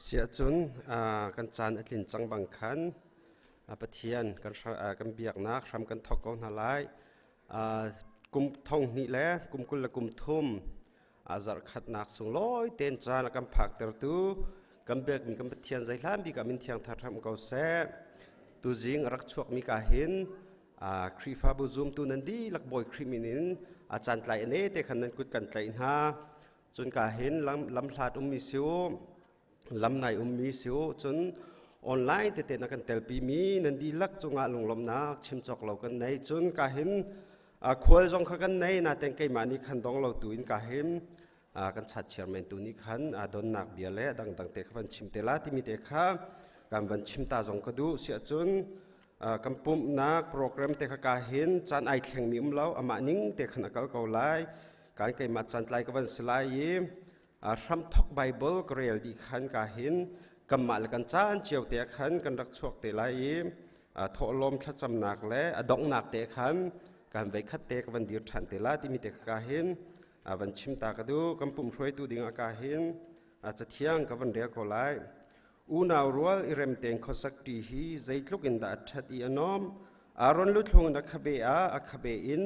เสียจนกันจานอัดลินจังบังคันปะเทียนกันเบียกนักทำกันทอกกองหาไลกุมทองนี่แหละกุมกุลละกุมทุ่มจารขัดนักส่งลอยเต้นจานกันผักเตอร์ตูกันเบียกมีกันปะเทียนใจล้านบีกันมินเทียงทัดทำเกาเสตูจิงรักชวกมีกาหินครีฟาบูซุมตูนันดีลักบอยครีมินินอาจารย์ไตเนเตขันนันกุดกันไตหาจนกาหินลำพลาดมิซิวลำในมิซิวจนออนไลน์เตนักกันเตลปีมีนันดีลักจงอาลงลมนักชิมจอกเรากันในจนกาหินควรจงขักันในนาเต็งไกมานิขันดองเราตุอินกาหินกันชัดเชื่อมตุนิขันโดนนักเบียเล่ดังเตขันชิมเตลาที่มีเตข้าการวันชิมตาจงกระดูเสียจนกำปุ่มนักโปรแกรมเตขกาหินจานไอแข่งมีเราอามานิ่งเตขนักเกาไลการไกมาจันไลกับวันสลายยิมรำทอกไบเบิลกเรียลดีขันกาหินกำมาลกันจานเจียวเตะขันกันรักชวกเตลายยิมทอลมทัดจำหนักและดองหนักเตะขันการไว้คัดเตะกับวันเดียร์ทันเตลาที่มีเตขกาหินวันชิมตากระดูกำปุ่มช่วยตูดิ่งอากาหินจะเที่ยงกับวันเดียร์เกาไลอุณารัวอิเรมเตงขสักตีฮีใจลุกินดาชัดอีนอมอารอนลุทงนักขเบอาอักขเบอิน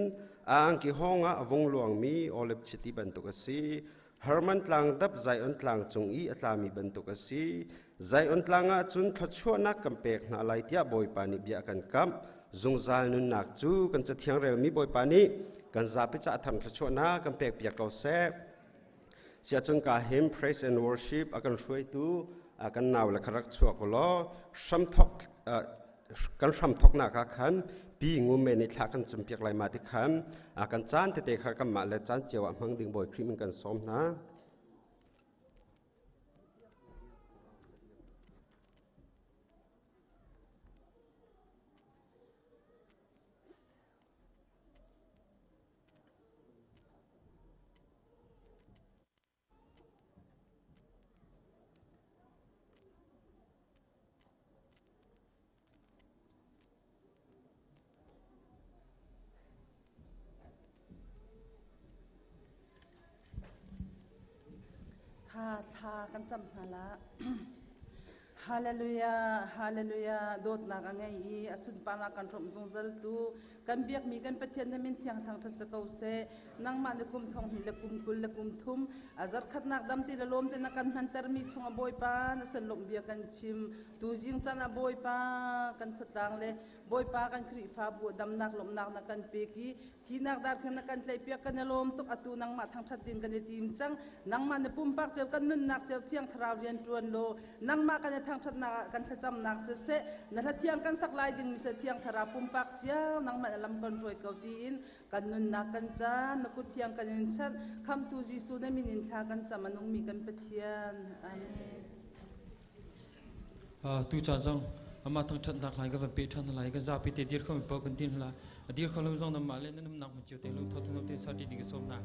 อังกิฮองอาวงหลวงมีโอเลบชิติบันตุกสีฮาร์มันตลังดับใจอันตลังจงอีอัตลามีบันตุกสีใจอันตลังจุนทัดชัวนักกำเปกนาไลที่บอยปานิเบียกันกำจงใจนุนนักจูกันจะเที่ยงเร็วมีบอยปานิกันจะพิจารณาทำทัดชัวนักกำเปกเบียเกาเซเสียจนกาหิม praise and worship อากันช่วยตูกันนาวและครักชัวกล้อซ้ำทอกกันซ้ำทอกหน้าขันปีงูเมนิทากันจำเปียกไหลมาที่ขันกันจานเตะขันกันมาและจานเจียวมังดึงบ่อยครีมกันซ้อมนะชากันจำนาละฮาเลลูยาฮาเลลูยาโดดนักไงอีอสุนปานากันรมจงจัลตูกันเบียกมีกันปะเทียนมินเทียงทางทัศกาวเซนังมาเลกุมทองหิเลกุมกุลเลกุมทุมอาจารขัดนักดำตีละลมเตนักกันพันเตอร์มีชงอบอยปานสันลมเบียกันชิมตูจิงจันอบอยปากันขุดตังเลบอยปากันครีฟ้าบัวดำนักลมนักนักกันเปกีที่นักดาร์กันนักกันใจเปียกันลมตุกอตูนังมาทางทัดดินกันในทีมจังนังมาในปุ่มปักเจ้ากันนุ่นนักเจ้าเที่ยงทราวเรียนจวนโลนังมากันในทางทัดนักกันจะจำนักเสะนั่นเที่ยงกันสักลายดึงมีเที่ยงทราปุ่มปักเจ้านังมาลำกันรวยเกาตีนกันนุ่นนักกันจ้านักกุเที่ยงกันยินชันคำตูจีสูในมินินชากันจามันงมีกันเปทียนอาเมนตูจ้าจังอามาทั้งทัดนักหลายก็เป็นเปทันหลายก็จะไปเตะเดียร์เขาไม่พอกันทีนละเดียร์เขาเริ่มจังน้ำมาเล่นน้ำหนักมันเจียวเตะลูกทอดน้ำเตะสาดีดีก็สมนะ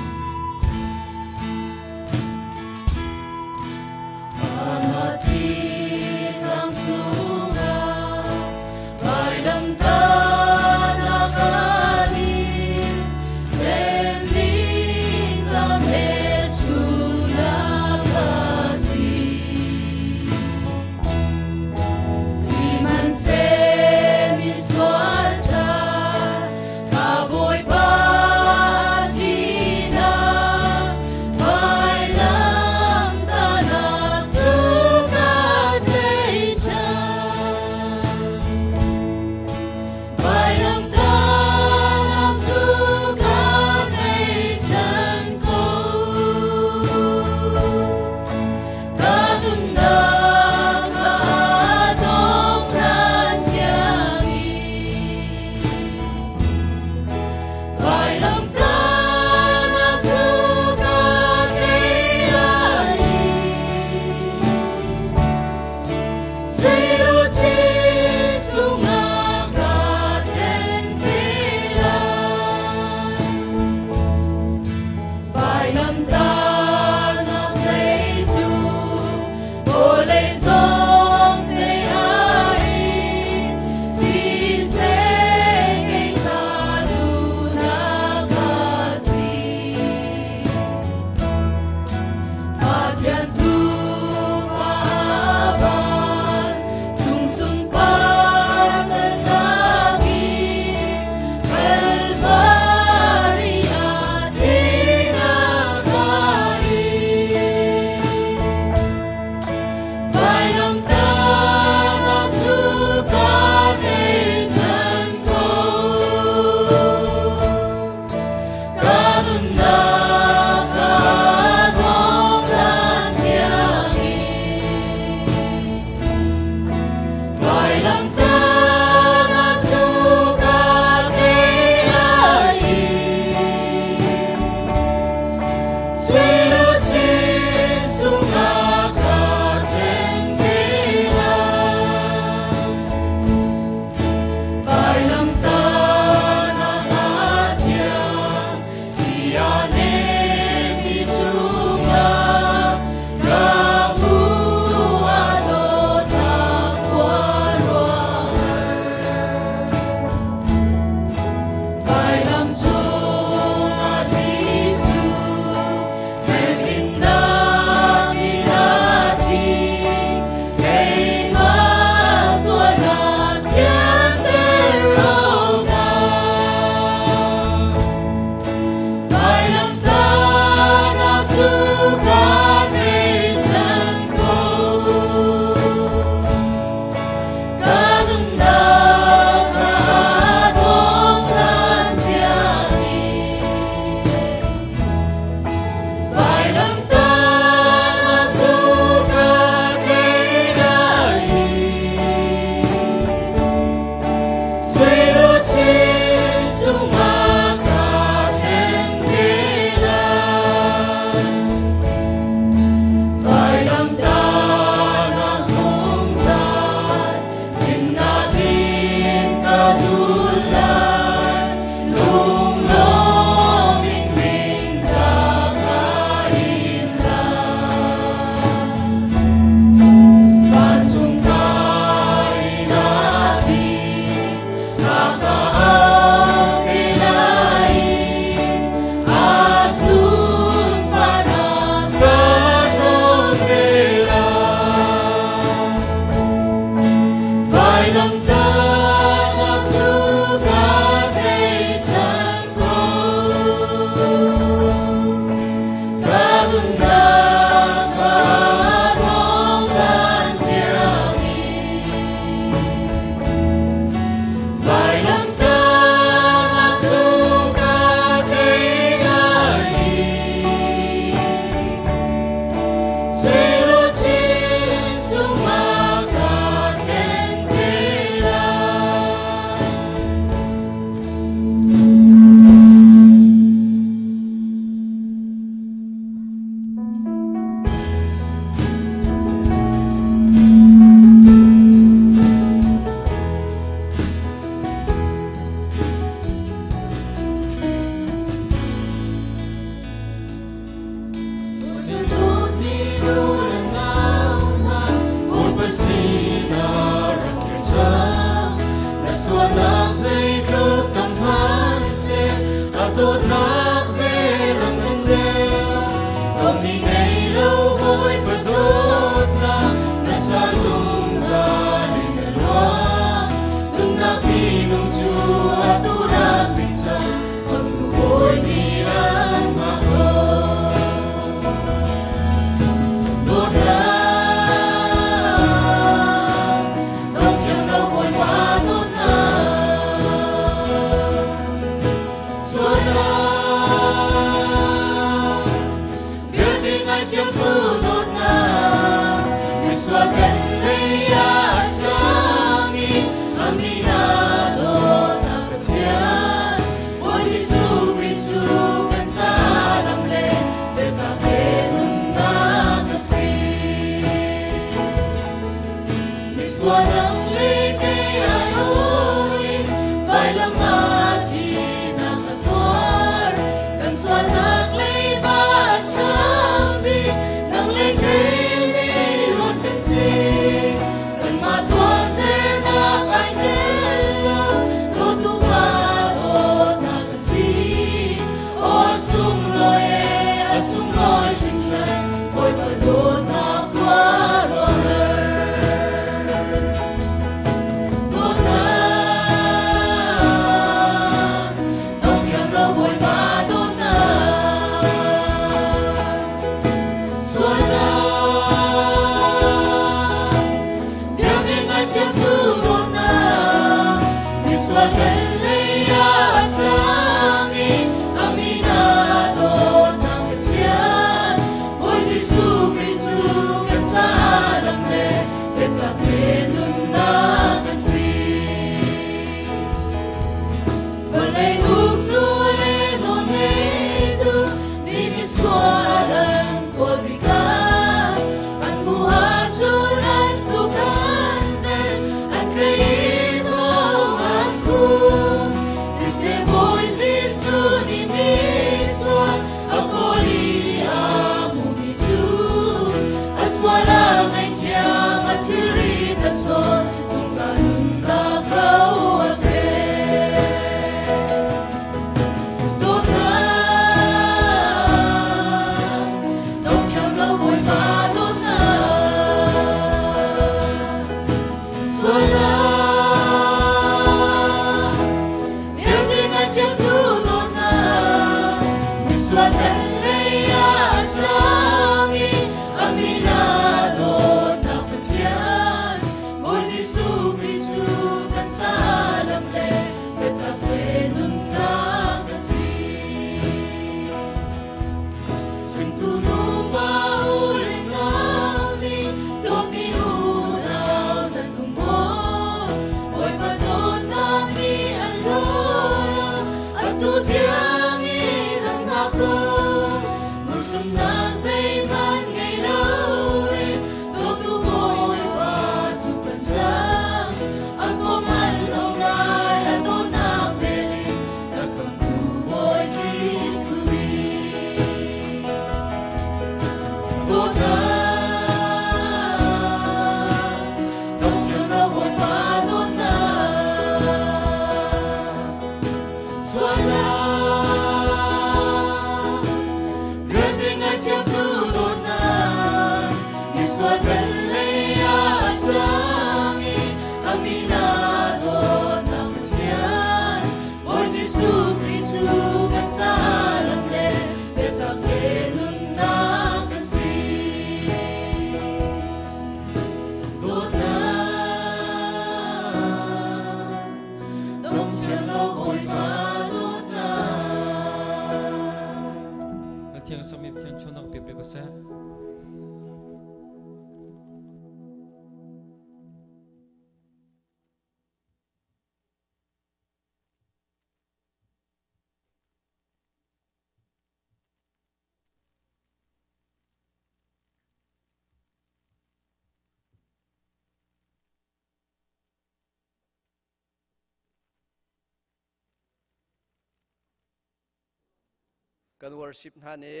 กัน worship ท่านนี้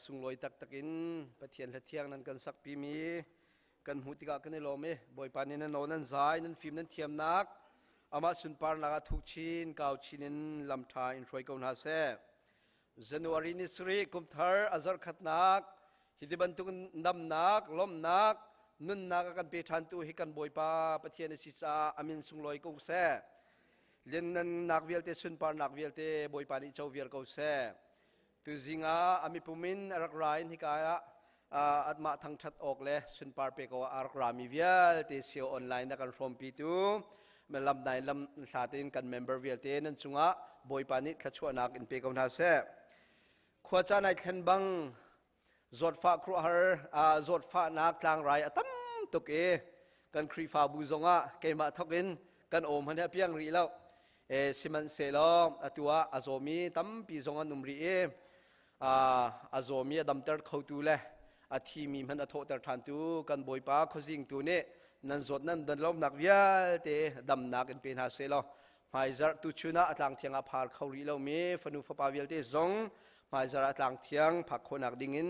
สุงลอยตักตักินปะเทียนละเทียงนั้นกันสักปีมีกันหูติกากันในโลมบ่อยปานี้นั้นโนนั้นใจนั้นฟิล์มนั้นเทียมนักอามาสุนปาร์นักทุกชินเก่าชินินลำทายอินทรอยกอนฮาเซJanuary ni Sri kumthar azar khat nak hidiban tu nam nak lom nak nun nak akan pethan tu hikan boipa pathian si cha amin sungloi ko se len nan nak vial te sun par nak vial te boipa ni chau vial ko se tu zinga ami pumin rak rain hikaya atma thang that ok le sun par pe ko arak rami vial te sio online na kan from pi tu melam nai lam satin kan member vial te nan chunga boipa ni thachua nak in pe ko na seขวาจานายเข็นบังจดฟ้าครัวหร์จดฟ้านักกลางไรตั้มตุกกันครีฟ้าบูซงะเกมาทกินกันโอมฮันเพียงรีแล้วสิมันเซลตัวอาโซมีตั้มปีซงะนุมรีอาโซมีดัมเตอร์เขาตูเล่ทีมีมันอโทเตอร์ทันตูกันบอยป้าเขาสิงตูเน่นั่นจดนั่นดันล้มนักวิาเตดัมนักเป็นหาเซลไมซาร์ตุชุนะต่างเทียงอาพาร์เขารีแล้วมีฟนุฟปาวิลเตซงมาจราต่างเทียงผักคนนักดิ่ง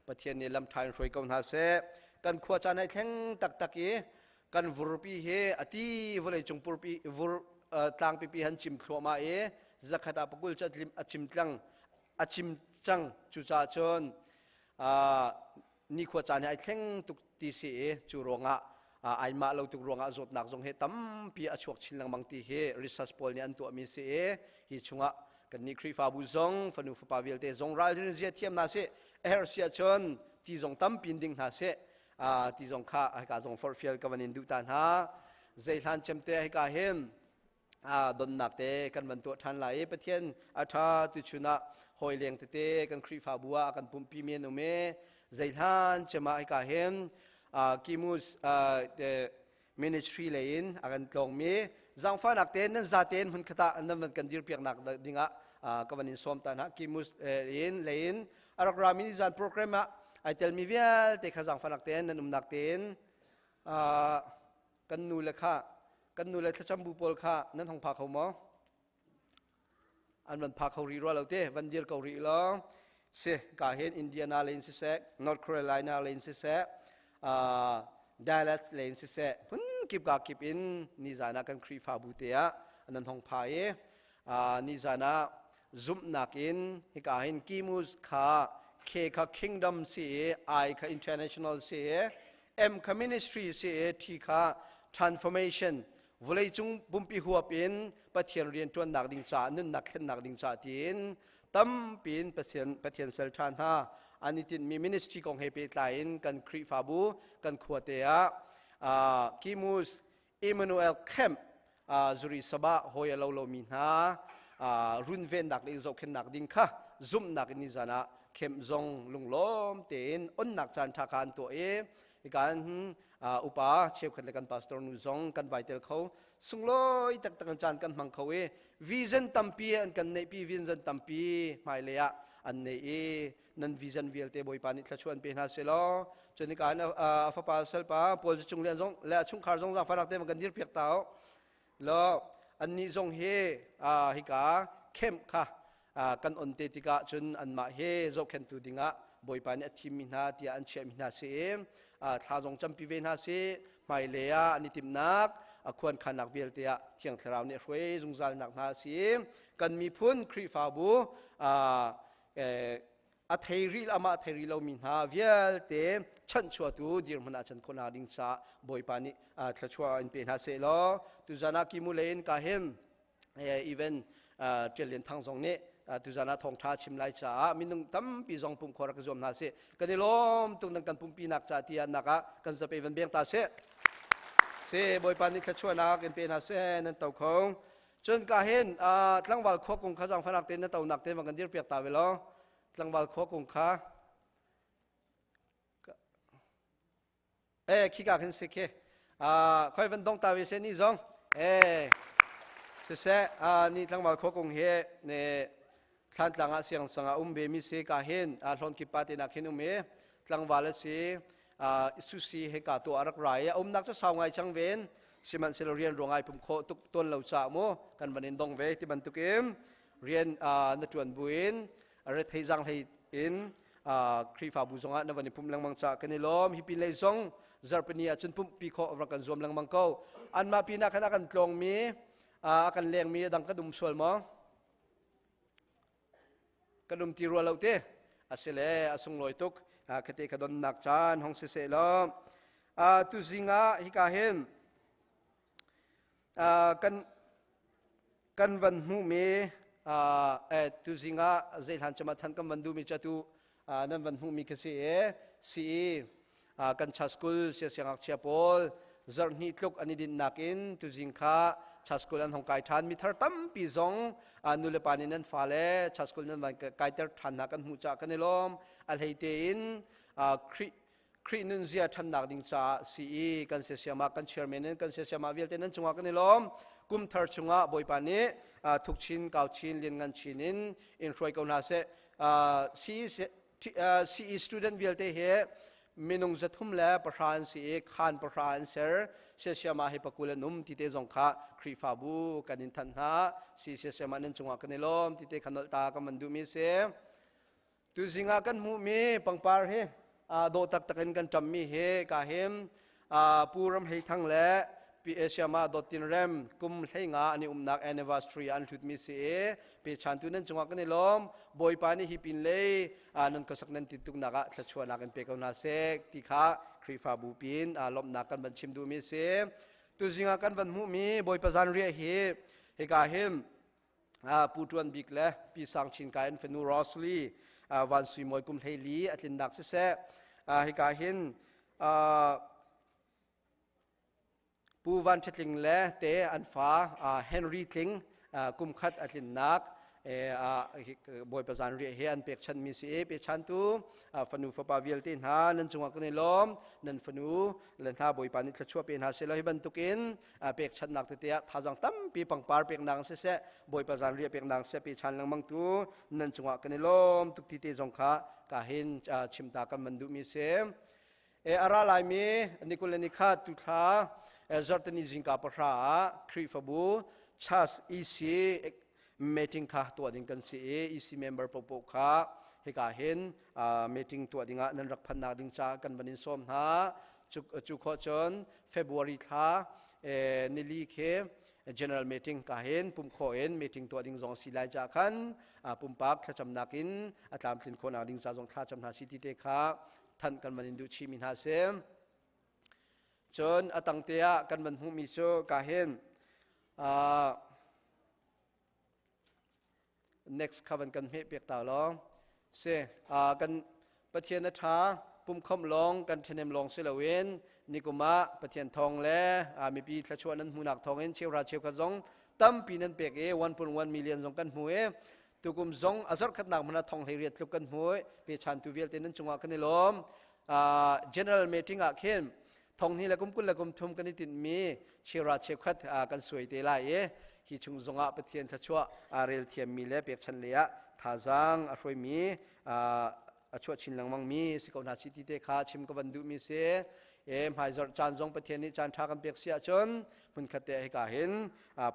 ประเทศนี้ลำทายรวยกองทัพเสกันขวาจานให้แข็งตักตักกันวรุปีเฮอติวเลยจงปุรปีวรุต่างปีหันจิมขวมาจะขัดปกุลจัดลิมอจิมจังจุจ่าชนนี่ขวาจานให้แข็งตุกตีเสจูรองไอมาเราตุกรองจดนักจงเฮตั้มปีอชวกชินลังบางทีเฮริสัสพอลเนี่ยอันตัวมีเสฮิชงะกันนี่ครีฟาบูซงฟนุฟปาวิลเตซงรัลเรียเทียมนาเซเอร์เซียชนที่ซงตั้มปินดิงนาเซที่ซงข้าให้การซงฟอร์ฟิลกับวันนินดูตันฮะใจทันเชมเตให้การเห็นดนนักเตกันวันตัวทันไหลประเทศอาชาตุชุนะหอยเลียงเตกันครีฟาบัวกันปุ่มปีเมนุเมใจทันเชมาให้การเห็นกิมุสมินิสทรีเลนกันตรงมีจังฟ้านักเต้นนั้นจะเต้นหุ่นขตาอันนั้นมันกันดีเพียงนักดิ่งกับวันนี้สมตันฮะกิมุสเลนอารักรามินิจานโปรแกรมไอเทลมีเวียลเตะข้าจังฟ้านักเต้นนั้นนักเต้นกันนูเลค่ะกันนูเลขจำบุปผลค่ะนั้นของพาเขาหมออันมันพาเขารีรัวเราเต้วันเดียร์เขารีล้อเสกาเห็นอินเดียนาเลนซิเซกนอร์ทแคโรไลนาเลนซิเซกดัลลัสเลนซิเซพุ่นกิบกากิบอินนิจานากันครีฟาบูเตียอันนั้นของพายนิจานาซุมนักอินฮิกาเห็นกิมุสขาเคคาคิงดอมเสียไอคาอินเตอร์เนชั่นแนลเสียเอ็มคามินิสทรีเสียทีคาทรานส์ฟอร์เมชันวลัยจุงบุมปีหัวเป็นปะเทียนเรียนจวนนักดิ่งจ่านุ่นนักเข็นนักดิ่งจ่าจีนตั้มเป็นปะเทียนเซลทานฮาอันนี้ที่มีมินิสทรีของเฮเปตไลน์กันครีฟาบูกันขวดเตียกิมุสอิมมานูเอลเข้มจุริสบะฮอยลาโลมินารุนเวนนักดิ่งจอกเข็นนักดิ่งค่ะซุ่มนักนิจานะเข้มจงลุงล้อมเต็นอันนักจันทาการตัวการอุปาเชฟขันกันพาสตอร์นุจงกันไวเตลเขาสุงลอยตักกันจานกันมังเขาวิชั่นตัมปีอันกันในปีวิชั่นตัมปีหมายเลยอันในนั่นวิชั่นวิลเตบอยปานิทชวนเป็นฮาเซลจนในการฟ้าปาเซลปาพอจะจุงเลี้ยงจงและจุงขาจงจะฝรั่งเต็มกันยืดเพียกเต้าแล้วอันนี้จงเฮฮิกาเข้มค่ะกันอันเตติกาจนอันมาเฮจกเข็นตูดิงะบอยปานิทีมินาที่อันเชื่อมินาเซท้าจงจำปีเวนฮาเซหมายเลยอันนี้ติมนักควรขันนักวิลเตียเที่ยงคราวนี้ช่วยจงจัลนักนาซีกันมีพุ่นครีฟาบูอัฐริลอามาอัฐริลามินฮาวิลเตชันชัวตูดีร์มันอาจารย์คนอาดิงซาบอยปานิทัชวาอินเป็นฮาเซลตุจานากิมูเลนกาเฮมอีเวนเจริญทางทรงนี้ตุจานาทองท้าชิมไลจ่ามินุงตั้มปีจงปุ่มขอรักจอมนาเซกันนี่ล้มตุงนังกันปุ่มปีนักจ่าที่อันนักกันจะไปเป็นเบียงตาเซเซบอยปานิทัชวานักอินเป็นฮาเซนั่นเต่าคงจนกาเห็นทั้งวันควบคุมข้าจังฝรั่งเต้นนั่นเต่าหนักเต้นมันกันดีร์เปียกตาเวลาตั้งวันขวกุงค้าขี้กาขึ้นสิเคค่อยวันดงตาวิเศษนี่จงเสร็จนี่ตั้งวันขวกุงเฮเนี่ยท่านตั้งเสียงสังเบมิเสกาเห็นหลอนกิปาตินักเห็นเมตั้งวันละสิสุสีเฮกาตัวอารักไรนักจะสาวไงจังเวนสิมันเซลเรียนรวงไอผมโคตุกต้นเหล่าจ่าโมกันวันนี้ดงเวที่บรรทุกเรียนนัดจวนบุญ เรทให้จังให้อินครีฟ้าบุษงะนวันนี้พุ่มลังมังจากกันในลมฮิปินเลยซงจารปนีจนพุ่มปีโครักกันรวมลังมังเก้าอันมาปีนักนักกันตรงมีกันเลี้ยงมีดังกระดุมสวลมองกระดุมตีรัวเราเตะอาศัยเลยอาสงลอยตุกคติกระดนนักจานห้องเสลมตุจิงะฮิกาเฮมกันวันหูมีตุจิงะเจหันจะมาทันกันวันดูมีจัตุนั่นวันหูมีกษีสีกันชัสกุลเสียเสียงอักเชียปอลจารนิทุกอันนี้ดินนักอินตุจิงะชัสกุลนั้นของไก่ทานมีเท่าตั้มปีซงนุเลปานินั้นฟ้าเล่ชัสกุลนั้นวันไก่เท่าทานนักกันหูจักกันในลมอัลไฮเตอินครีนุนเซียทันนักดิ่งจ้าซีกันเสียมากันเชียร์แมนกันเสียมาวิลเตนั้นจงว่ากันในลมกุมเธอจงว่าบอยปานีทุกชิ้นเก่าชิ้นเรียนงานชิ้นอินทรอยกันนาเซซีสตูเดนต์วิลเตเฮมินุงจะทุ่มแล้วประธานซีขานประธานเซอร์เสียมาให้ปกุลนุ่มที่เตจงค่ะครีฟาบูกันอินทันหาซีเสียมานั้นจงว่ากันในลมที่เตขันตากันมันดูมีเสตุสิงากันมูมีปังปาร์เฮโดตักตะกันกันจำมีเฮกาเฮมปูรำให้ทั้งและปีเอเชียมาดอตินเรมกุมให้งาอันนี้นักแอนนิวาสตรีอันทุดมีเสปีชันตุนั้นจงว่ากันในลมบอยปานี่ฮิปินเลยนั่นก็สักนั้นติดตุกนักจะชวนนักกันเปกเอานาเซกที่ขาครีฟาบูปินลมนักกันบันชิมดูมีเสตุสิงากันวันมูมีบอยปะจานเรียเฮกาเฮมปูจวนบิกและปีสังชินกายนเฟนูรอสลีวันสุยมวยกุมเทลีอัตลินดักเสให้กาเห็นปูวันเชลิงและเตอันฟ้าเฮนรี่ทิงกุมขัดอัตลินนักบอยประจานเรียเฮอันเปกชันมีเสียเปกชันตูฟนูฟปาวิลตินหานันจงวักในลมนันฟนูเล่นท่าบอยปานิชัวเป็นหาเซลให้บรรทุกินเปกชันนักเตะท่าจังตั้มปีปังปาร์เปกนางเสบอยประจานเรียเปกนางเสเปกชันลังมังตูนันจงวักในลมทุกที่เตจงขากาเห็นชิมตากันมันดูมีเสียอาราลายมีนิโคเลนิคาตุท่าจอร์ตนิจิงกาปราครีฟบูชัสอีซีmeeting ค่ะตัวดิ่งกันสิEC member ปกค่ะให้กาเห็นmeeting ตัวดิ่งนั้นรักพันนาดิ่งจากกันบันินส้มหาจุกจน February ค่ะนิลีเค general meeting กาเห็นปุ่มโคเอ็น meeting ตัวดิ่งจงสิไลจากกันปุ่มปักถ้าจำนักินตามพลินโคนาดิ่งจากจงถ้าจำนาสิติเตค่ะท่านกันบันินดูชิมินหาเซมจนตังเตียกันบันหุมิโซกาเห็นnext ข้าวันกันเฮเปียกตาลองเสกันปะเทียนท้าปุ่มคำลองกันเทนมลองเสลเวนนิกุมะปะเทียนทองและมีปีทชวนั้นหูนักทองเอ็นเชียวราเชียวกระจงตั้มปีนั้นเปียก1.1 million จงกันหวยตุกุมจงอาศัยขัดหนักมันทองให้เรียดทุกกันหวยเปียชันตุเวลเตนั้นจงว่ากันในลมgeneral meeting อ่ะเข้มทองนี้ละกุมกุลละกุมทุมกันนิติมีเชียวราเชียวขัดกันสวยเตล่าที่ชุงจงอาปเทียนชัวเรลเทียมมีเล่เปียกชันเลียท่าจังอร่อยมีชัวชินหลังมังมีสิกนาสิติเตขาชิมกวันดูมีเสหายจอดจานจงปเทียนนี้จานทากันเปียกเสียจนมันขัดเตะให้กาเห็น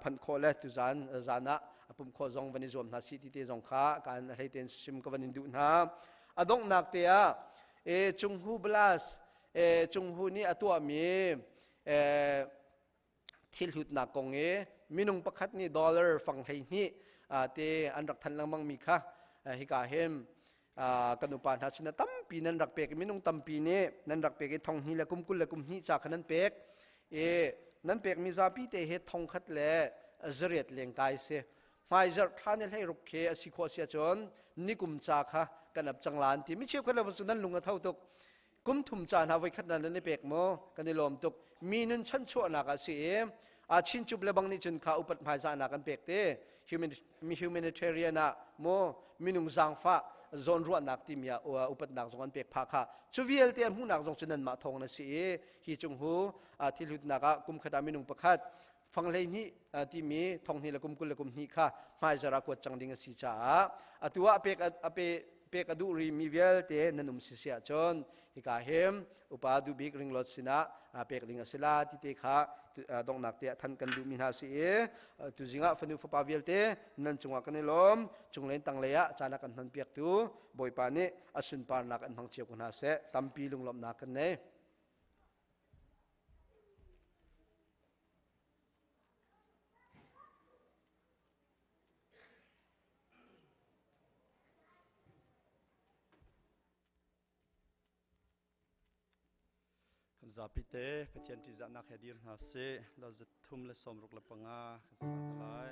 พันโคเล่ตุจานจานะปุ่มโคจงวันนี้จวมนาสิติเตจงขาการให้เตียนชิมกวันดูนะอดงนักเตะจุงฮูบลาสจุงฮูนี่ตัวมีทิลหุดนักกงมินุงประคัดนี่ดอลลาร์ฝั่งไทยนี่เตอันรักทันลังมังมีค่ะฮิกาเฮมกันอุปาทัศน์ตั้มปีนั้นรักเปกมินุงตั้มปีนี้นั้นรักเปกทองนี่ละกุมกุลละกุมนี่จากนั้นเปกนั้นเปกมีซาปีเตเหตุทองคัดเล่จริตเลียงกายเสียไม่จะท่านให้รุกเคอสิโคเสียจนนี่กุมจากค่ะกันอับจังหลานที่ไม่เชื่อคนเราสุนันลุงกระเท่าตุกกุมทุ่มจานหาไว้ขัดนั้นในเปกโมกันในลมตุกมีนุนชั้นชั่วนักเสียชินจุบเลบังนี่จนข้าอุปถัมภ์จานากันเปกเตมี humanitarian นะโมมินุงจังฟ้าโซนรัวนักที่มีอุปถัมภ์จงกันเปกพักค่ะชูวิเอลเตียนหูนักจงชนันมาทองนะสิฮิจงหูที่ลุดนักกุมขดามินุงประคัดฟังเลยนี่ที่มีทองนี่ละกุมกุลละกุมนี่ค่ะไม่จะรักวัดจังดิ่งสิจ้าตัวเปก pek adu ri mi vel te nanum sisia chon hi ka hem upa du big ring lot sina pek ring asila ti te kha dong nak te than kan du min ha si e tu jinga fanu fa pa vel te nan chunga kan lom chunglen tang leya chana kan han pek tu boi pa ni asun par nak an hang chiu kun ha se tampi lung lom nak kan ne zapite pathian ti zanak hedir na se la zathum le somruk la panga khasalai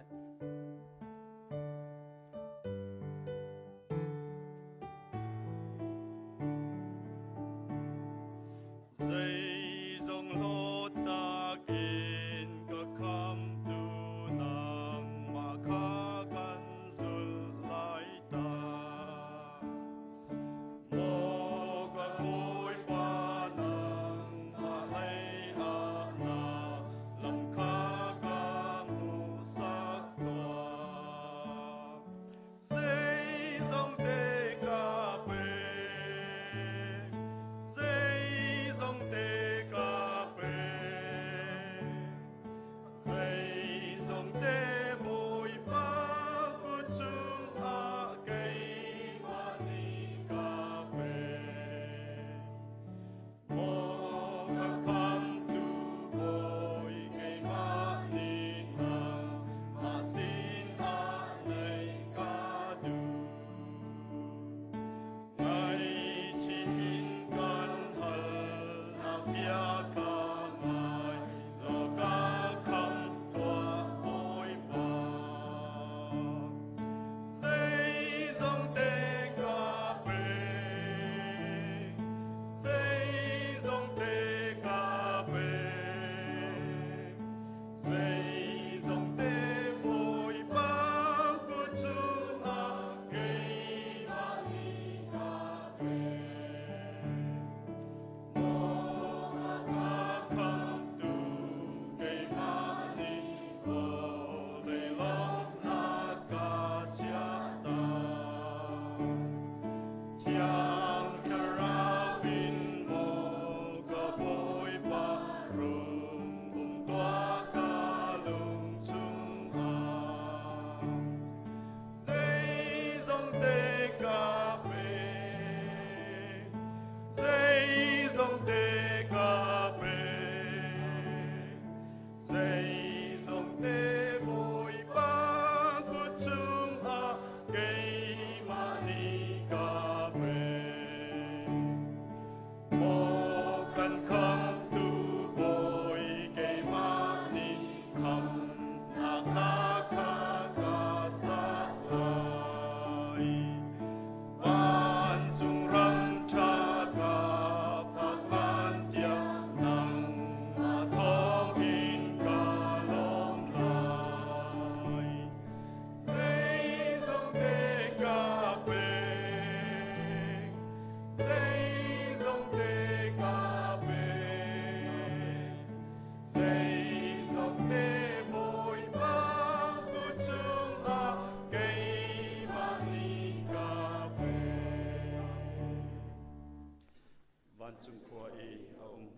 chung khua e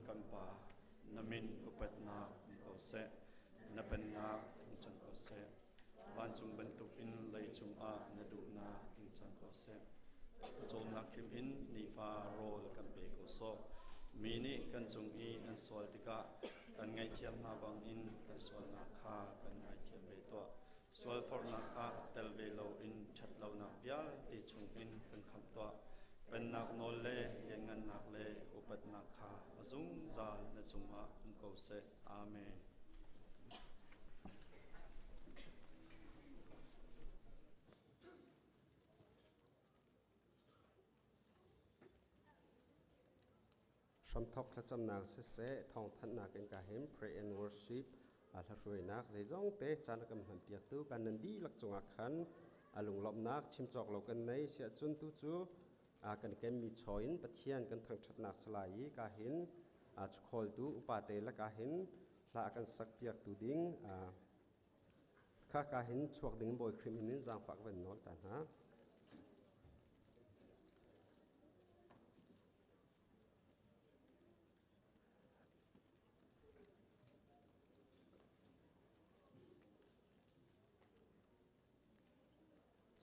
kan pa namin upat na ko se na pen na chung ko se ban chung bentuk in lei chung a na du na king chung ko se chol na kim in ni fa rol kan pe ko so mi ni kan chung i an sol tika kan ngai thiam na bang in kan sol na kha kan ngai thiam be to sol for na ka tel ve lo in chat lo na bia ti chung in kan kham to pen nak nol le yen ngan nak le upat nak kha azung zal na chunga un ko se amen sham thok la cham nak se thong than nak in ka hem pray and worship a la roi nak zai zong te chan kam han piak tu kan nan di lak chunga khan alung lop nak chim chok lo kan nei sia chun tu chu a kan ken mi choin pathian kan thang that nak slai ka hin a chkhol tu upa te la ka hin la kan sak piak tu ding a kha ka hin chuak ding boy khrim in jang fak ven nol ta na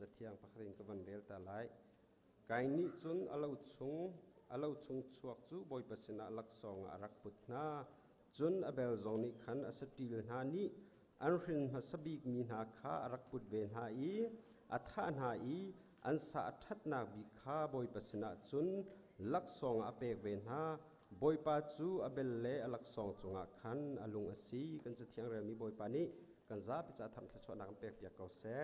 thiang pakhatin ka van bel ta lai kai ni chun alo chung chuak chu boi pasina lak song arak putna chun abel zong ni khan asatil na ni anrin hasabik mi na kha arak put ve na I atha na I an sa that na bi kha boi pasina chun lak song apek ve na boi pa chu abel le alak song chunga khan alung asi kan cha thiang rel mi boi pa ni kan za pi cha tham thla chho na kan pek pia ko se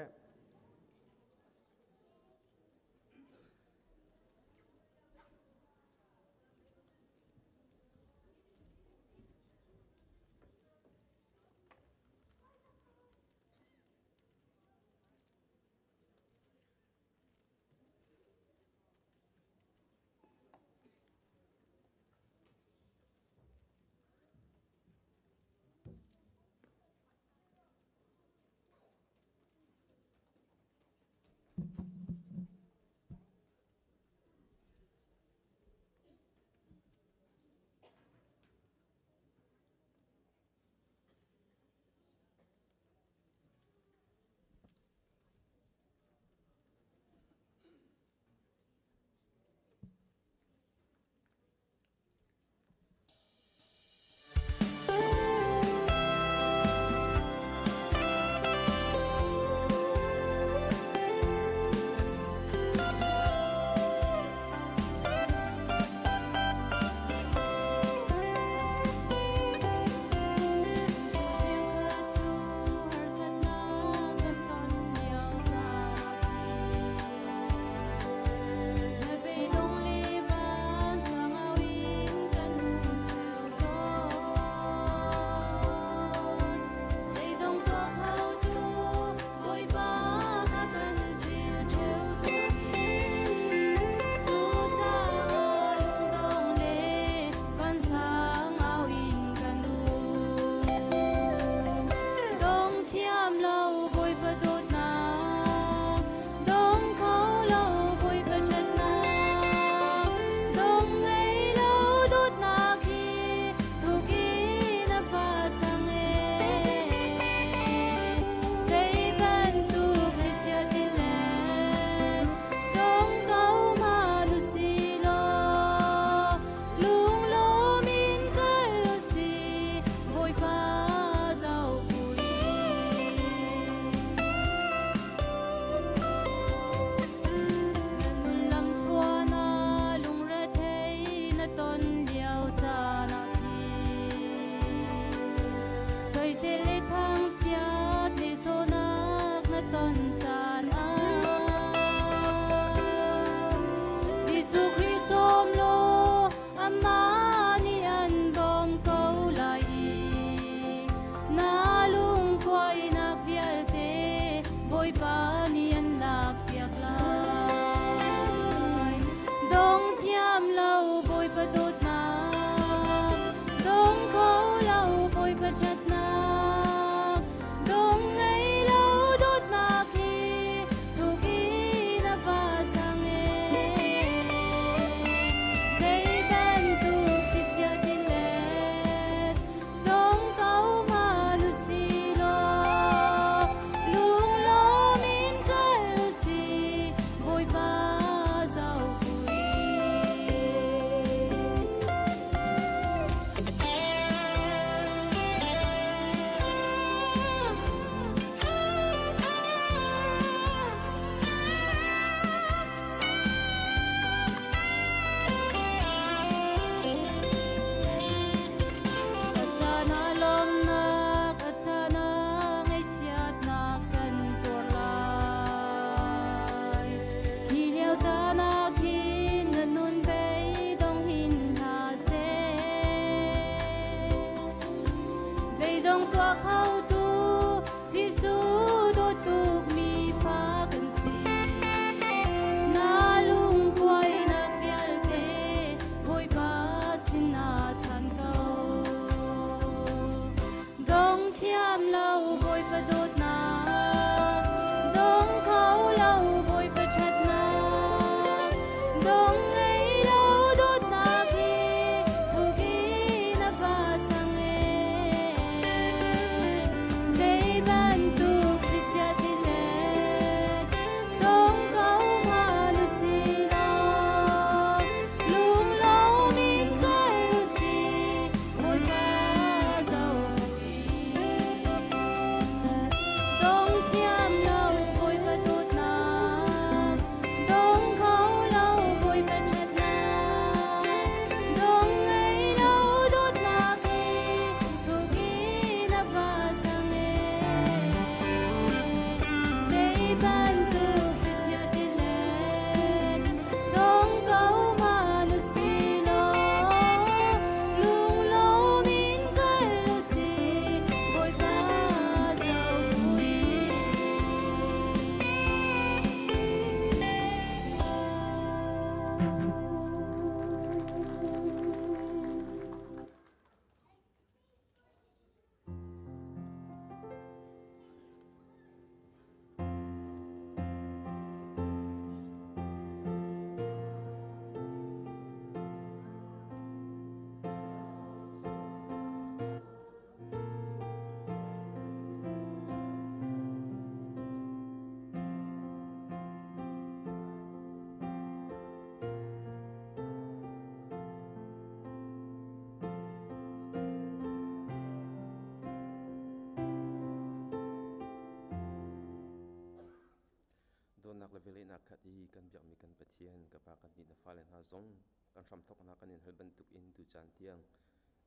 นักขัดอีกันเบียกมีกันปะเทียนกับปากันดินฟ้าเลนหาซงกันรำทกนักกันนินฮัลบันตุกอินดูจานเทียง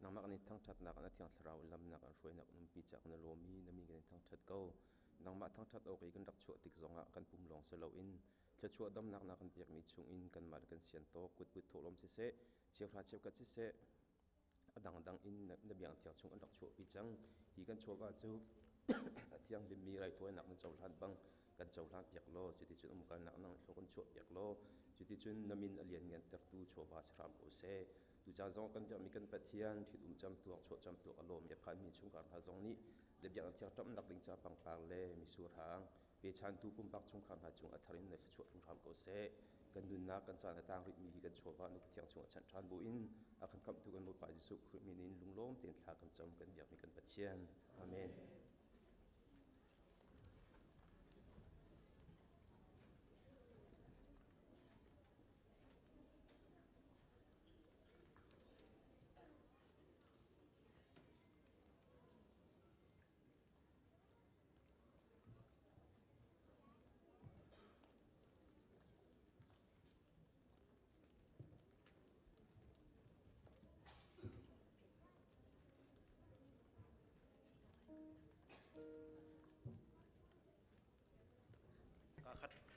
นักมักนินทั้งชัดนักนักเทียงสราวลำนักรวยนักนุ่มปีจากนโลมีนมีกันทั้งชัดเก้านักมักทั้งชัดโอเคกันรักชั่วติกซงะกันปุ่มลงเสลาอินจะชั่วดำนักนักกันเบียกมีชุงอินกันมากันเสียนโตกุดบุตรลมเสเสเชียวราเชียวกัดเสเสดังอินนบียงเทียงชุงอันรักชั่วปีจังฮีกันชั่วว่าจูเทียงลิมีไรตัวนักมันเจ้าทันบังกันเจ้าทันเปียกโลจุดที่จุดมุกันนักนั่งโชกันชั่วเปียกโลจุดที่จุดน้ำมินเลียนเงินตักตู้ชั่วว่าสรามโอเซดูจางจงกันจะมีกันปะเทียนที่จำตัวชั่วจำตัวอารมณ์อย่าพายมีชุงการหาจงนี้เดี๋ยวอย่างเทียงจำนักดิงจะปังปังเล่มีสุรางเปชันตูกุมปักชุงการหาจงอัฐรินในชั่วทุ่งรามโอเซกันดุนนักกันจานต่างริมีกันชั่วว่านุกเทียงชั่วฉันทานบุอินอาคันคำตุกันมุปาจิสุขมีนินลุงล้มเตียนทากันจำกันอยากมีกันปะเทียนอาเมน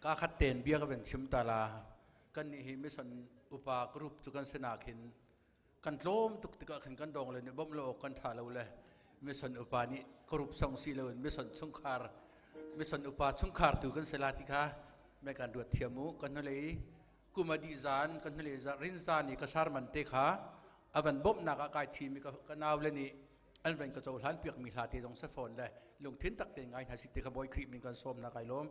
กาขัดเต็นเบียก็เป็นชิมตาลากันนี่มิสันอุปากรุปจุกันสนาขินกันโลมตุกติกะขินกันดองเลยเนี่ยบ่มโลกันถ่าเราเลยมิสันอุปานี่กรุปสองสีเลยมิสันชุงคาร์มิสันอุปาชุงคาร์ตุกันสลาติกาแม่การดวดเทียมูกันนั่นเลยกุมาดิจานกันนั่นเลยรินซานี่กษามันเตขาอาวันบ่มนักกายทีมีกันนาวเลยนี่อันเป็นกระโจนหันเปียกมีลาตีตรงเซฟอนเลยลงทิ้งตักเต็งไงหาสิติขบอยครีมีกันส้มนักไก่ล้ม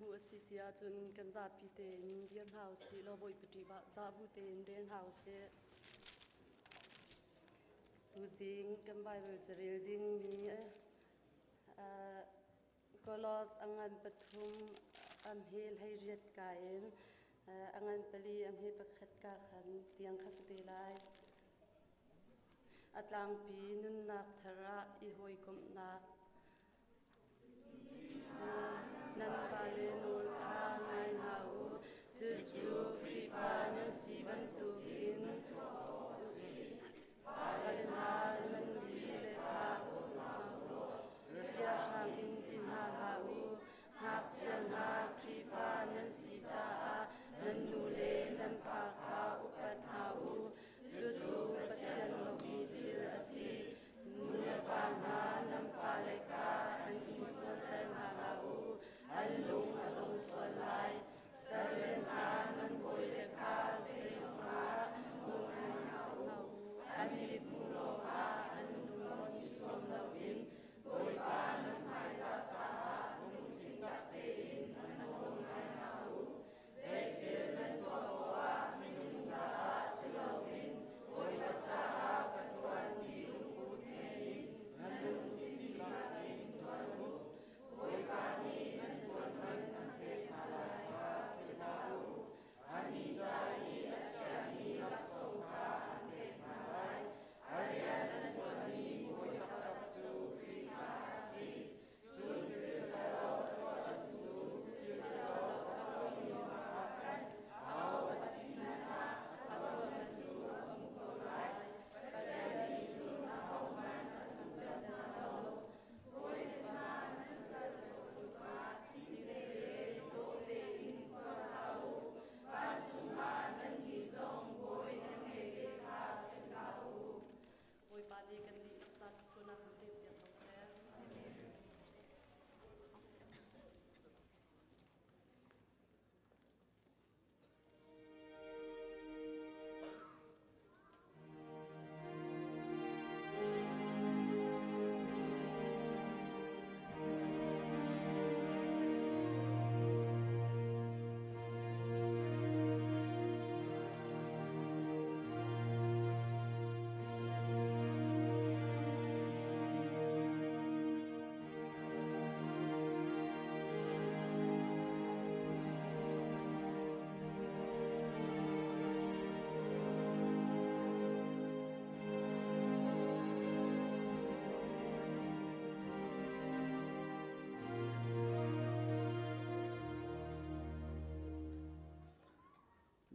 mu asisia chun kan za pi te indian house si lo boi piti ba za bu te indian house se tu sing kan bible cheril ding mi kolos angan pathum am hel hay riat kain angan pali am he pakhat ka khan tiang khasati lai atlang pi nun nak thara I hoi kom nak nan pa le nol kha ngai na u chu chu pri pa nan si ban tu in pa le na nan wi le kha u na u ya sang in tin ha ha u hak chen ha pri pa nan si cha nan nu le nan pa kha u pat ha u chu chu pa chen lo mi chil asi nu le pa na nan pa le kha an i ko tar ha la u alung alung swalai salen anan boy le ka se sa nu na u an mit mu lo ha an nu non from the wind boy pa nan mai sa sa nu sing ka pe an nu mai na u se se nan bo wa min sa se lo win boy pa sa ka tuan di u ne an nu sing ka pe tuan u boy pa ni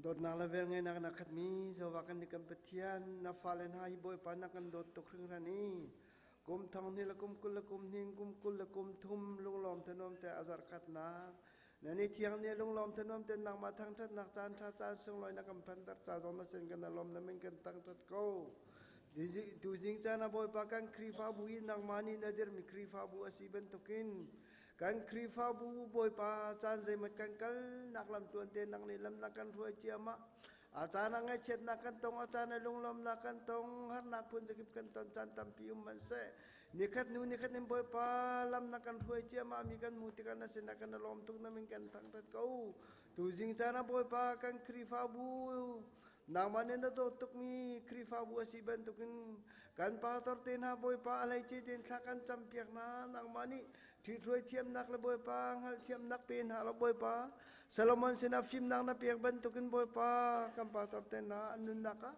dot na level ngai nak nak mi zo wakan ni kompetian na falen hai boy panakan dot to khring rani kum thang ni la kum kul la kum ning kum kul la kum thum lung lom thanom te azar khat na nani thiang ne lung lom thanom te nak ma thang that nak chan tha cha sung loi na kam phan tar cha zon na sen kan lom na men kan tang tat ko tu jing cha na boy pa kan khri fa bu nak mani na der mi khri fa bu asi ben tokin kan khri fa bu boy pa chan zai mat kan kal nak lam tuan te nak ni lam nak kan ruai chiama achana ngai chet nak kan tong achana lung lam nak kan tong har nak pun jakip kan ton chan tam pi man se nikhat nu nikhat nim boy pa lam nak kan ruai chiama mi kan muti kan se nak kan lom tuk na min kan thang tat ko tu jing chana boy pa kan khri fa bu namane na to tuk mi khri fa bu asi ban tukin kan pa tor ten ha boy pa alai che ten thla kan cham piak na nang mani thi throi thiam nak la boy pa ngal thiam nak pen ha la boy pa Solomon sina film nak na piak ban tukin boy pa kan pa tor ten na anun naka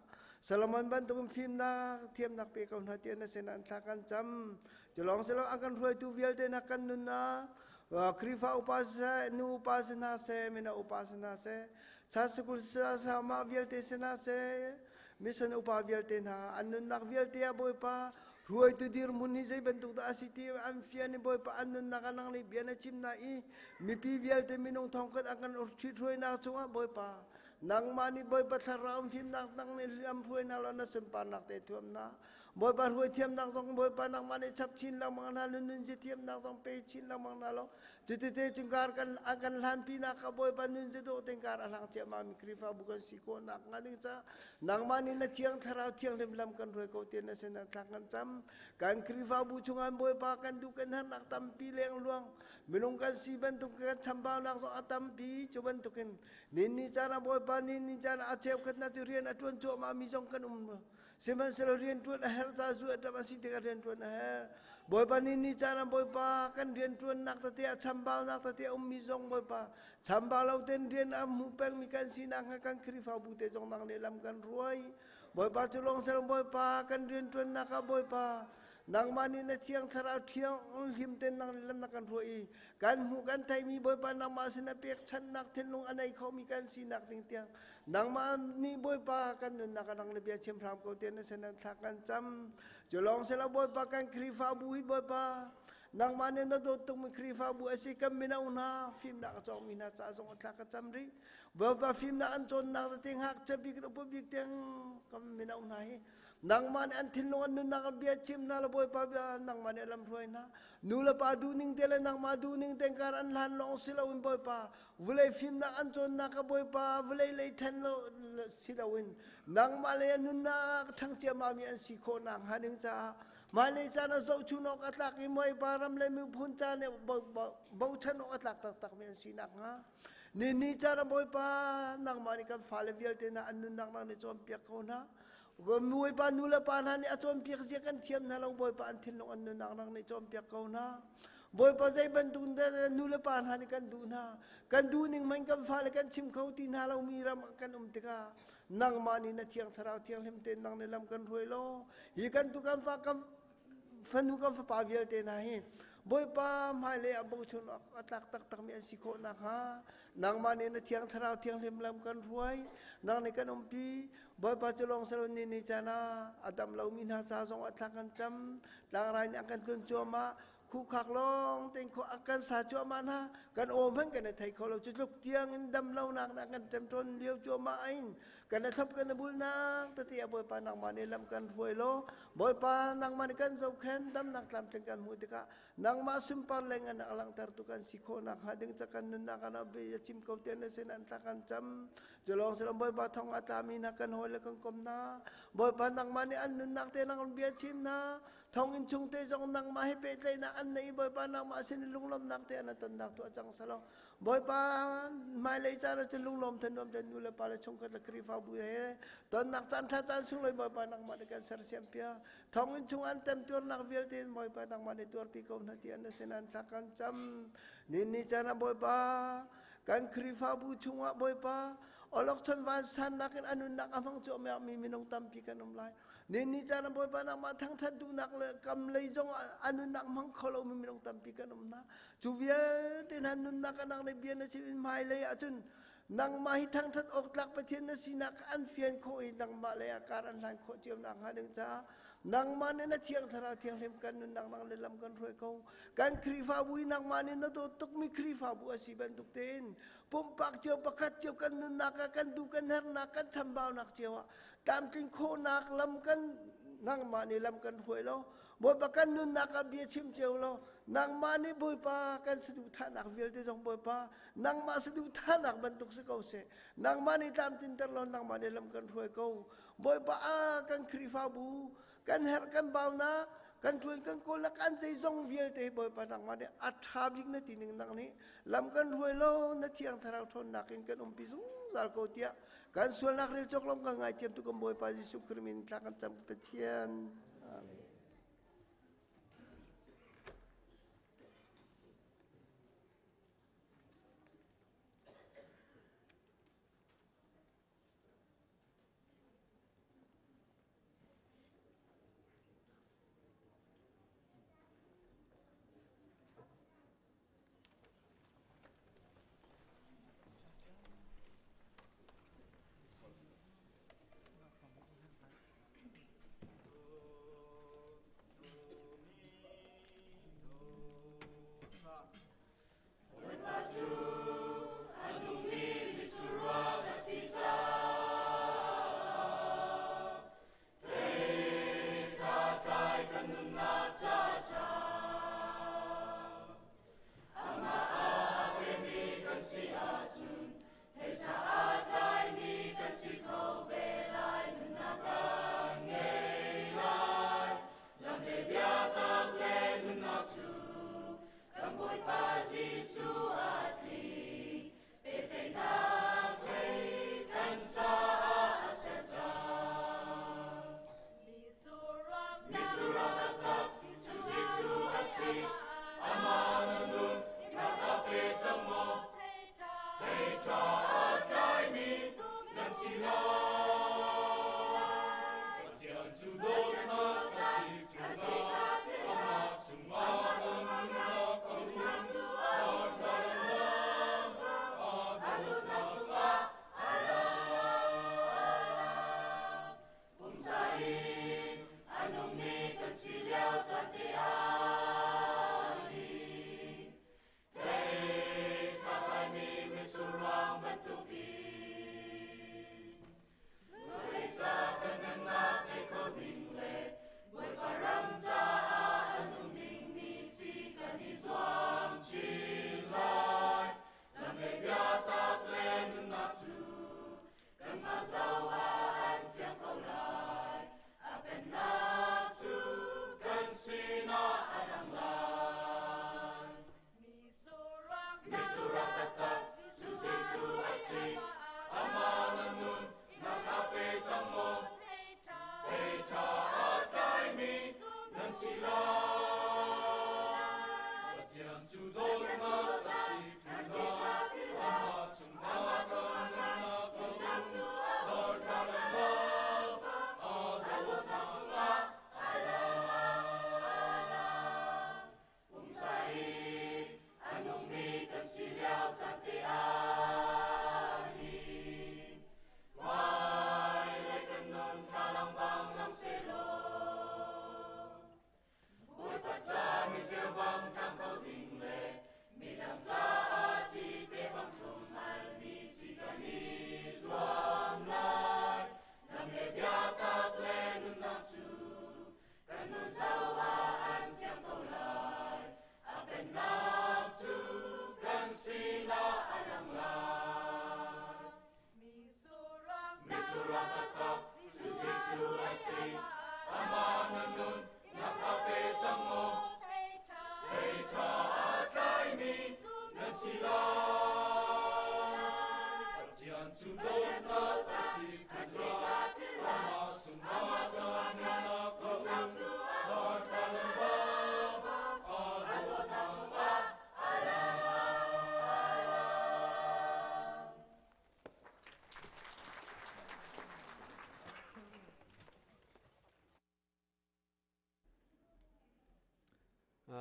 Solomon ban tukin film na thiam nak pe kaun ha ten na sina thla kan cham jolong selo akan throi tu vial ten kan nun na khri fa upasa nu upasana se mina upasana se Saskul sama vialte sena se mission upa vialte na anun nak vialte boy pa ruai tu dir muni jai bentuk da asiti amfian boy pa anun nak anang ni biana chim na I mi pi vialte minong thongkat akan urchi ruai na chunga boy pa nang mani boy patharam phim nak nang ni liam phui na lo na sempan nak te thuam na boy par hui thiam nak song boy pa nang mani chap chin lang mang na nun je thiam nak song pe chin lang mang na lo jiti te chungkar kan akan lampi nak ka boy pa nun je do tengkar alang che ma mi krifa bukan siko nak ngani cha nang mani na thiang tharau thiang lem lam kan roi ko te na sen na kan cham kan krifa bu chungan boy pa kan du kan han nak tam pi leng luang minung kan si ban tu kan chambao nak so atam pi chuban tu kan ni cara boy pa ni cara achep kan na rian atun cho ma mi jong kan seman selo rian tuan aher ta zu ada masih tiga rian tuan aher boy pa ni cara boy pa kan rian tuan nak tatia chambao nak tatia mi jong boy pa chambao lau ten rian am mupeng mi kan sinang kan krifa bu te jong nang dalam kan ruai boy pa culong selo boy pa kan rian tuan nak boy pa nang mani na thiang tharau thiang him ten nang lam na kan roi kan hu kan thai mi boy pa nang ma sin na pek chan nak ten lung anai kho mi kan si nak ting tiang nang ma ni boy pa kan nun nak nang le bia chem phram ko ten na sen na thak kan cham jolong sela boy pa kan krifa bu hi boy pa nang mani na do tung mi krifa bu asi kam mina una phim na ka chong mina cha jong thak ka cham ri boy pa phim na an chon nak ting hak chabi ko public teng kam mina una hi nang man an tilungan nun nak biya chim na la boy pa nang man alam roy na nula pa duning tele nang ma duning tengkaran lan long sila win boy pa vulay film na anton na ka boy pa vulay lay ten lo sila win nang malaya nun na thang chia mami an siko nang haning cha malay cha na zo chunok atlak imoy param le mi puncha ne bau chanok atlak tak tak mi an sinak nga ni cha na boy pa nang mani kan fale bial te na anun nang ni chom piak ko na gomui pa nula pa na ni atom piak je kan thiam na lo boy pa an thin long an nang nang ni chom piak ko na boy pa zai ban dun da nula pa na ni kan du na kan du ning man kan fa le kan chim khau ti na lo mi ram kan tika nang ma ni na thiang tharau thiang lim te nang ni lam kan roi lo hi kan tu kan fa kam fanu kan fa pa vial te na hi boy pa mai le abo chun atak tak tak mi asiko na ha nang ma ni na thiang tharau thiang lim lam kan roi nang ni kan pi boy pa cholong salo ni chana adam lau min ha sa song atlakan cham lang rai ni akan kun choma khu khak long teng ko akan sa choma na kan om hang kan thai ko lo chuk tiang in dam lau nak na kan tem ton liu choma ain kan thap kan bul nak tati boy pa nang mani lam kan huai lo boy pa nang mani kan zo khen dam nak lam teng kan mu tika nang ma sumpar leng an alang tar tu kan sikho nak hading chakan nun na kan be chim ko ten sen an takan cham jolong selam boy pa thong atami na kan hoi le kan kom na boy pa nang mani an nun nak te nang bia chim na thong in chung te jong nang ma he pe te na an nei boy pa nang ma sin lung lom nak te an tan nak tu achang salo boy pa mai le cha ra lung lom ten nom ten nu le pa le chung ka la kri fa bu he ton nak chan tha chan sung le boy pa nang ma de kan ser sem pia thong in chung an tem tur nak vial ten boy pa nang ma de tur pi ko na ti an sen an takan cham ni cha na boy pa kan kri fa bu chung wa boy pa olok chon van san nak anun nak amang cho me mi minong tampi kan umlai ni jana boy pa nak ma thang that du nak le kam lei jong anun nak mang kholo mi minong tampi kan umna chu bia tin anun nak anang le bia na chi mai le achun nang ma hi thang that ok lak pathian na sinak an fian ko i nang ma le akar an lan kho chiam nang ha ding cha nang ma ne na thiang thara thiang lem kan nun nang nang le lam kan roi ko kan krifa bui nang ma ne na do tok mi krifa bu asiban tuk ten pumpak chiao pakat chiao kan nun nak kan du kan her nak kan chambao nak chiao tam king kho nak lam kan nang ma ne lam kan roi lo boy pa kan nun nak bia chim chiao lo nang ma ne boy pa kan sedu tha nak vil te jong boy pa nang ma sedu tha nak ban tuk se ko se nang ma ne tam tin ter lo nang ma ne lam kan roi ko boy pa kan krifa bu kan her kan bau na kan tuan kan ko la kan sei zong viel te boy pa nang ma de athabik na tining nang ni lam kan huai lo na thiang tharau thon nakin kan pi zung zal ko tia kan sual nak ril chok long ka ngai tiam tu kan boy pa jisu krimin tla kan cham pethian amen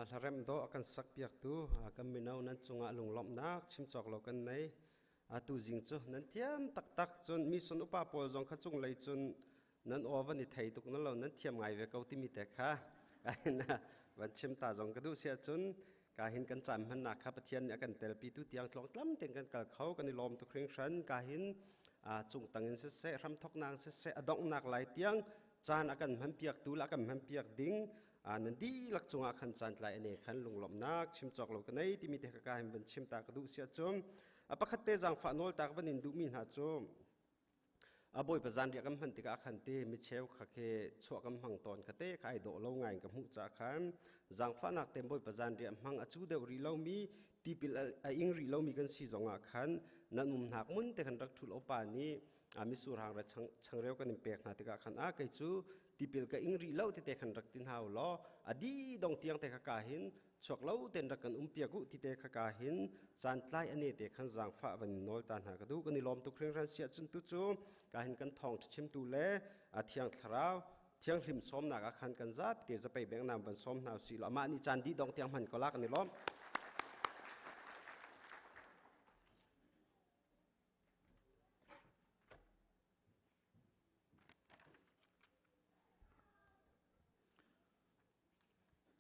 ถ้าเริ่มโตกันสักเปียกตัวกันมีน้านั้นจงอาลงล้อมนักชิมจอกเรากันในตัวจริงจูนั้นเทียมตักจนมีส่วนอุปปจงขจงเลยจนนั้นอวันนี้ไทยตุกนั้นเรานั้นเทียมไงเวกเอาที่มีแต่ข้าการนะวันชิมตาจงกระดูเสียจนการเห็นกันจำมันหนักข้าปเทียนกันแต่ละปีตุเตียงคลองล้ำเต็งกันกับเขากันในลมตุเคร่งชันการเห็นจงตั้งเงินเสะรำทอกนางเสะดอกหนักหลายเตียงจานอากันมันเปียกตัวละกันมันเปียกดิ้งนั่นดีลักจงอาขันจันทร์ลายเนี่ยขันลงหลอมนักชิมจอกเรากันในที่มีเทคกายมันชิมตากระดูเสียจมปะคัตเตจังฝานอลตากวันนินดูมีหาจมบ่อยประจันเรียกกันติกาขันเตมิเชลขักเคชัวกันหังตอนขัตเตขายโดเล่าไงกับหูจักขันจังฝานักเต็มบ่อยประจันเรียกหังอจูเดวรีเล่ามีตีปิลอิงรีเล่ามีกันสีจงอาขันนั่นมุมหักมุนแต่ขันรักทุลอปานี้มิสูรหางระชังเรียวกันเปียกนาติกาขันไก่จูที่เป็นกับอิงรีเล่าที่แต่ขันรักตินหาวล้อดีดองเตียงแต่ขากาหินชกเล่าเต็นรักกันเปียกุที่แต่ขากาหินจานไล่อันนี้แต่ขันจางฟ้าวันนอลตานหากระดูกันในลมตุเครื่องรันเสียจนตุจูกาหินกันทองชิมตูเล่เทียงทราวเทียงริมซ้อมนักขันกันจับเดี๋ยวจะไปแบ่งนำวันซ้อมนาวสีละมานี่จานดีดองเตียงมันก็ลักกันในลม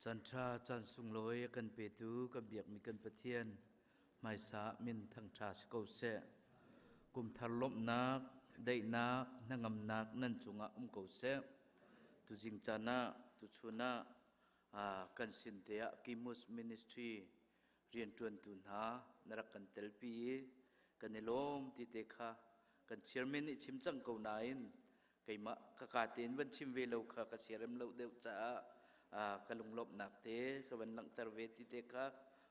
จันทราจันสุงลอยกันเปตูกันเบียกมีกันปะเทียนไม่สามินทั้งชาสกเสกุมทารลบนักได้นักนั่งำนักนั่นจุงะเกเสตุจิงจานะตุชุนะกันสินเตียกิมุสมินิสทรีเรียนจวนตุนหานรักกันเตลปีกันในลมติเตคะกันเชียร์มินชิมจังเกาไนน์ไก่มะกะกาเตนวันชิมเวลค่ะกะเสียรมเลวเดวจ้ากะลุงลบนักเตะกะวันหลังตรเวติเตคะ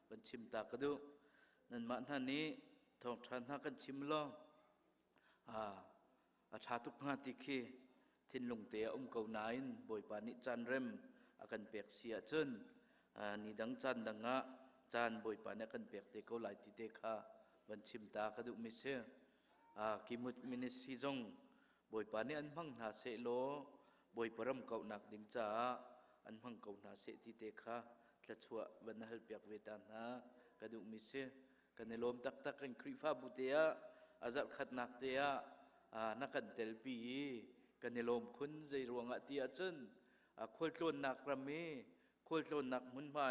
วันชิมตากระดูนั่นมาท่านนี้ทองทันหากันชิมล้อชาทุกงาติคีทินลุงเตะเกาไนน์บ่อยปานิจันเรมกันเปียกเสียจนนี่ดังจันดังงะจานบ่อยปานิกันเปียกเตะเกาไหลติเตคะวันชิมตากระดูมิเสกิมุตมินิสทรีจงบ่อยปานิอันพังหาเสโลบ่อยปรำเกาหนักดิ่งจ้าอันพังเกาหนาเสติเตคะจะชัววันนั้นเปียกเวตานะกระดูมิเสกันในลมตักกันครีฟ้าบุเตียอาจับขัดนักเตียนักกันเตลปีกันในลมคุณใจรวงอติอาจนโคลโลนนักรำมีโคลโลนนักมุนไม้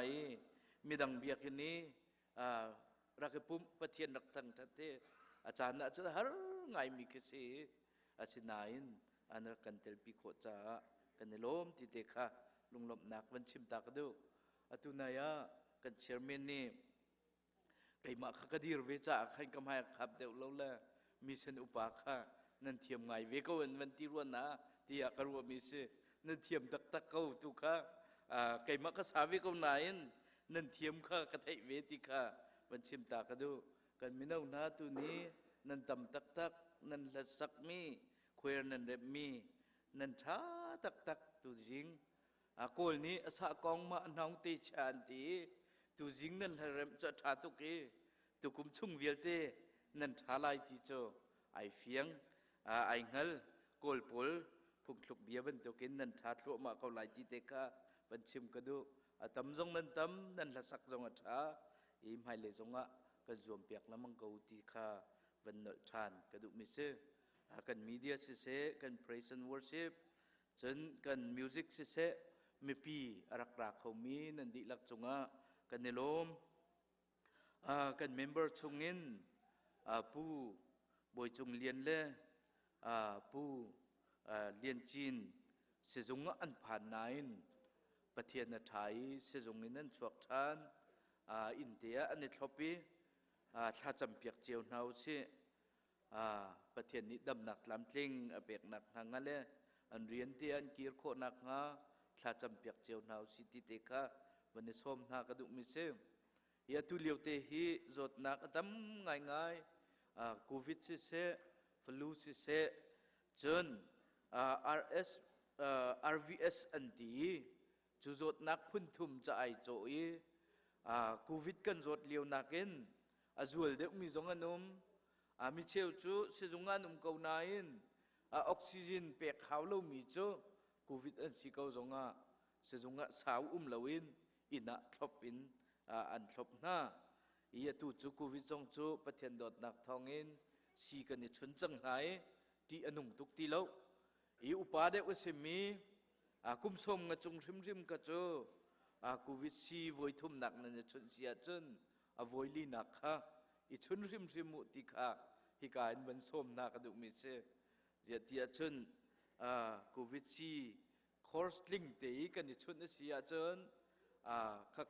มีดังเบียกนี้รักปุ่มปะเทียนรักทั้งทัดเตอาจารย์อาจจะหาไงมีกษีอาชินายนอันรักกันเตลปีโคจ้ากันในลมติเตคะลุงลมนักวันชิมตากดูอตุนายะกันเชอร์เมนนี่ไก่มาขกดีร์เวจ่าขันกำให้ขับเดวเราละมีเส้นอุปาค่ะนั่นเทียมไงเวก็วันที่รวนนะที่อยากรู้ว่ามีเส้นนั่นเทียมตักเขาตุค่ะไก่มาขสาเวก็นายนั่นเทียมค่ะกระไทเวติค่ะวันชิมตากดูกันมินาหน้าตัวนี้นั่นตำตักนั่นละสักมีคุยนั่นเรมีนั่นท้าตักตัวจริงโกลนี้อาสากองมาน้องตีชานตีตัวจริงนั่นเริ่มจะท้าตุกีตัวกุมชุ่มเวียลเตนั่นท้าลายตีโจไอเฟียงไอเงลโกลปุลพุกลุกเบียบันตัวกินนั่นท้าทั่วมาเขาลายตีเตคะบันชิมกระดูตำจงนั่นละสักจงอาท้าอิมไฮเลจงะกันรวมเปียกน้ำมังกูตีค่ะวันนทานกระดูมิเซกันมีเดียสิเซกัน praise and worship จนกันมิวสิกสิเซมีปีรักเขามีนันดิลักจงะกันในลมกันเมมเบอร์ชงอินผู้บอยจงเรียนเล่ผู้เรียนจีนเสจงะอันผ่านนายประเทศนาไทยเสจงนั้นชวกทานอินเดียอันนี้ทอปีถ้าจำเปียกเจียวนาสิ ประเทศนี้ดำหนักลำเต็งอเปกหนักหางเลยอันเรียนที่อันกีร์โคนักงาคลาจำเปียกเจียวหนาวสิติเตคะวันนี้ส้มหากระดุมิเซยาตุเลียวเตหีจดนักตั้มง่ายโควิดสิเซฟลูสิเซจนRVS อันตีจุดนักพุ่นทุมจะไอโจยโควิดกันจดเลียวนักเองอาจวลเด็กมีจงอันนุ่มมีเชี่ยวจูสิจงอันนุ่มเกาหนาอินออกซิเจนเปียกขาวเรามีจูโควิดอันสิเกาจงสิจงสาวเลวินอินะทบอินอันทบหน้าอีตูจูโควิดจงจูประเทศดอดนักทองอินสีกันในชนจังไหนที่อนุ่มตุกตีแล้วอีอุปาเดอุสิมีกุมสมงจงริมกระโจโควิดสีวอยทุ่มหนักนั่นชนเสียจนวอยลีนักค่ะอีชนริมมุติค่ะฮิกาอินวันสมนักกระดูกมิเซเจียตีชนโควิดสีคอร์สลิงเตยกันในชนเสียจน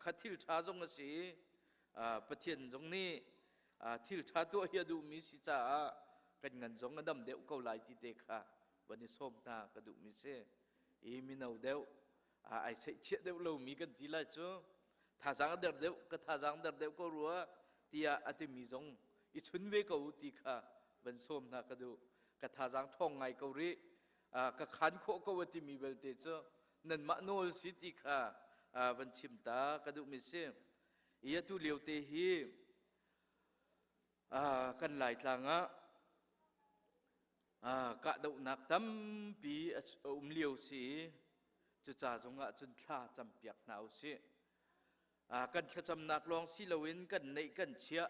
ขัดทิลชาจงสีประเทศจงนี้ทิลชาตัวเฮียดูมิสิจ้ากันเงินจงดำเดียวเกาหลีติเตค่ะวันนี้ส้มตากระดูกมิเซอีมินเอาเดียวไอ้เชี่ยเดียวเรามีกันทีละจ้ะท่าจังเดียวก็ท่าจังเดียวก็รู้ว่าที่อาทิมีจงอีชุนเวกเอาตีค่ะวันส้มตากระดูกท่าจังท่องไงเกาหลีก็ขันโคก็ว่าที่มีเบลเตจ้ะนั่นมาโนลสิติค่ะวันชิมตากระดูกมิเซอีตุเลียวเตหีกันหลายทางกะดกนักตั้มปีเลียวสีจะจ่าจงจนท่าจำเปียกหนาวสิกันขจำนักลองสิลวินกันในกันเชีย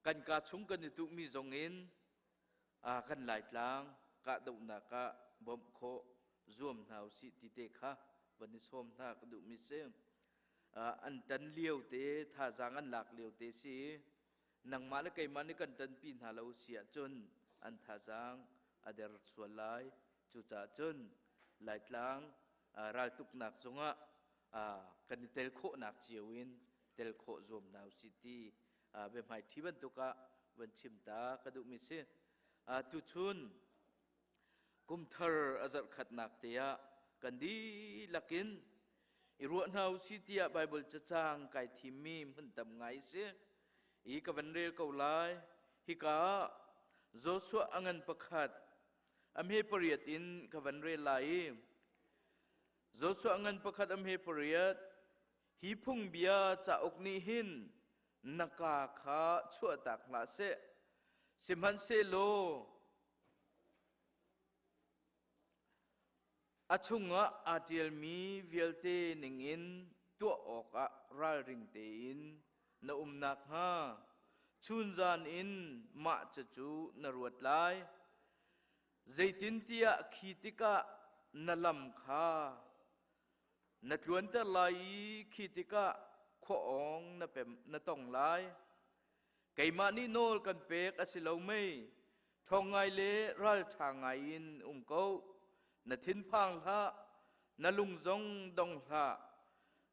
กันกาชุงกันในตุมีจงอินกันหลายทางกะดกนักบ่มโครวมหนาวสิติเตคะวันนี้ส้มท่ากระดูมิเซอันตันเลียวเตท่าจางอันหลักเลียวเตสีนังมาและไก่มันนี่กันตันปีนหาเราเสียจนอันท่าจางอเดรส่วนลายจุจ่าจนหลายทางรายตุกหนักจงกันเตลโคหนักเจียวินเตลโครวมนาวซิตี้เบมไฮที่บันตุกะวันชิมตากระดูมิเซตุชุนกุมเทอร์อาจารย์ขัดหนักเตียกันดีลักินอีรัวนาวซิตี้ไบเบิลจะจางไก่ทิมีมันทำไงเสียอีกวันเรียกเอาไลฮิกาโจชัวอังันประคัดอเมปริยตินกวันเรียไลโจชัวอังันประคัดอเมปริยตฮิพุงเบียจะอกนิหินนักาขาชั่วตักลาเซสิมันเซโลอาชุงอาเจลมีเวลเตนิงอินตัวออกรัลริงเตอินนนักฮาชุนจานอินมาจจูนรวดลายใจตินเตียขีติกะนลำคานทวนตะลายขีติกะขอองนเปมนตองลายไก่มานี่โนลกันเปกอสิลาวไม่ทองไงเลรัลทางไงอินเกานทินพังละนลุงจงดงละ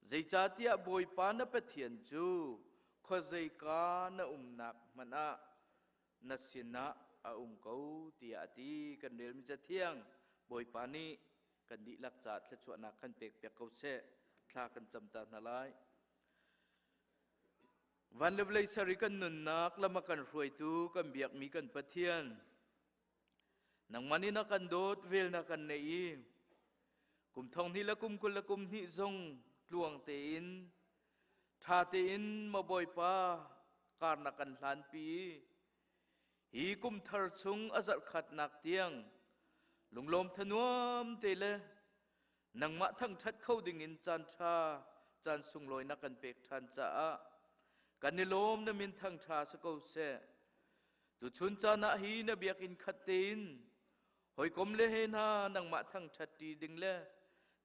ใจจ่าเตียบอยปานเปเทียนจูขอใจกานนักมันนัสินะเขาตีอาตีกันเดินมิจะเที่ยงบอยปานีกันดีลักจัดและชวนนักกันเปียกเปียกเขาเสะคลากันจำตาหนาลายวันเลวเลยสริกันนุนนักละมากันรวยตูกันเบียกมีกันปะเทียนนังมันนี่นักกันโดดเวลนักกันเนยกุมทองนี่ละกุมกุลละกุมนี่ทรงลวงเตอินทาเตอินมาบอยปาการนักกันล้านปีฮีกุมทาร์ซุงอาจัดขัดนักเตียงลุงลมทนวมเตเลนังมะทั้งชัดเข้าดิ่งอินจันชาจันสุงลอยนักกันเปกทันจ้ากันนิลมนมินทั้งชาสกาวเสตุชุนจานะฮีนเบียกินขัดเตินหอยกลมเลเฮนานังมะทั้งชัดตีดิ่งเล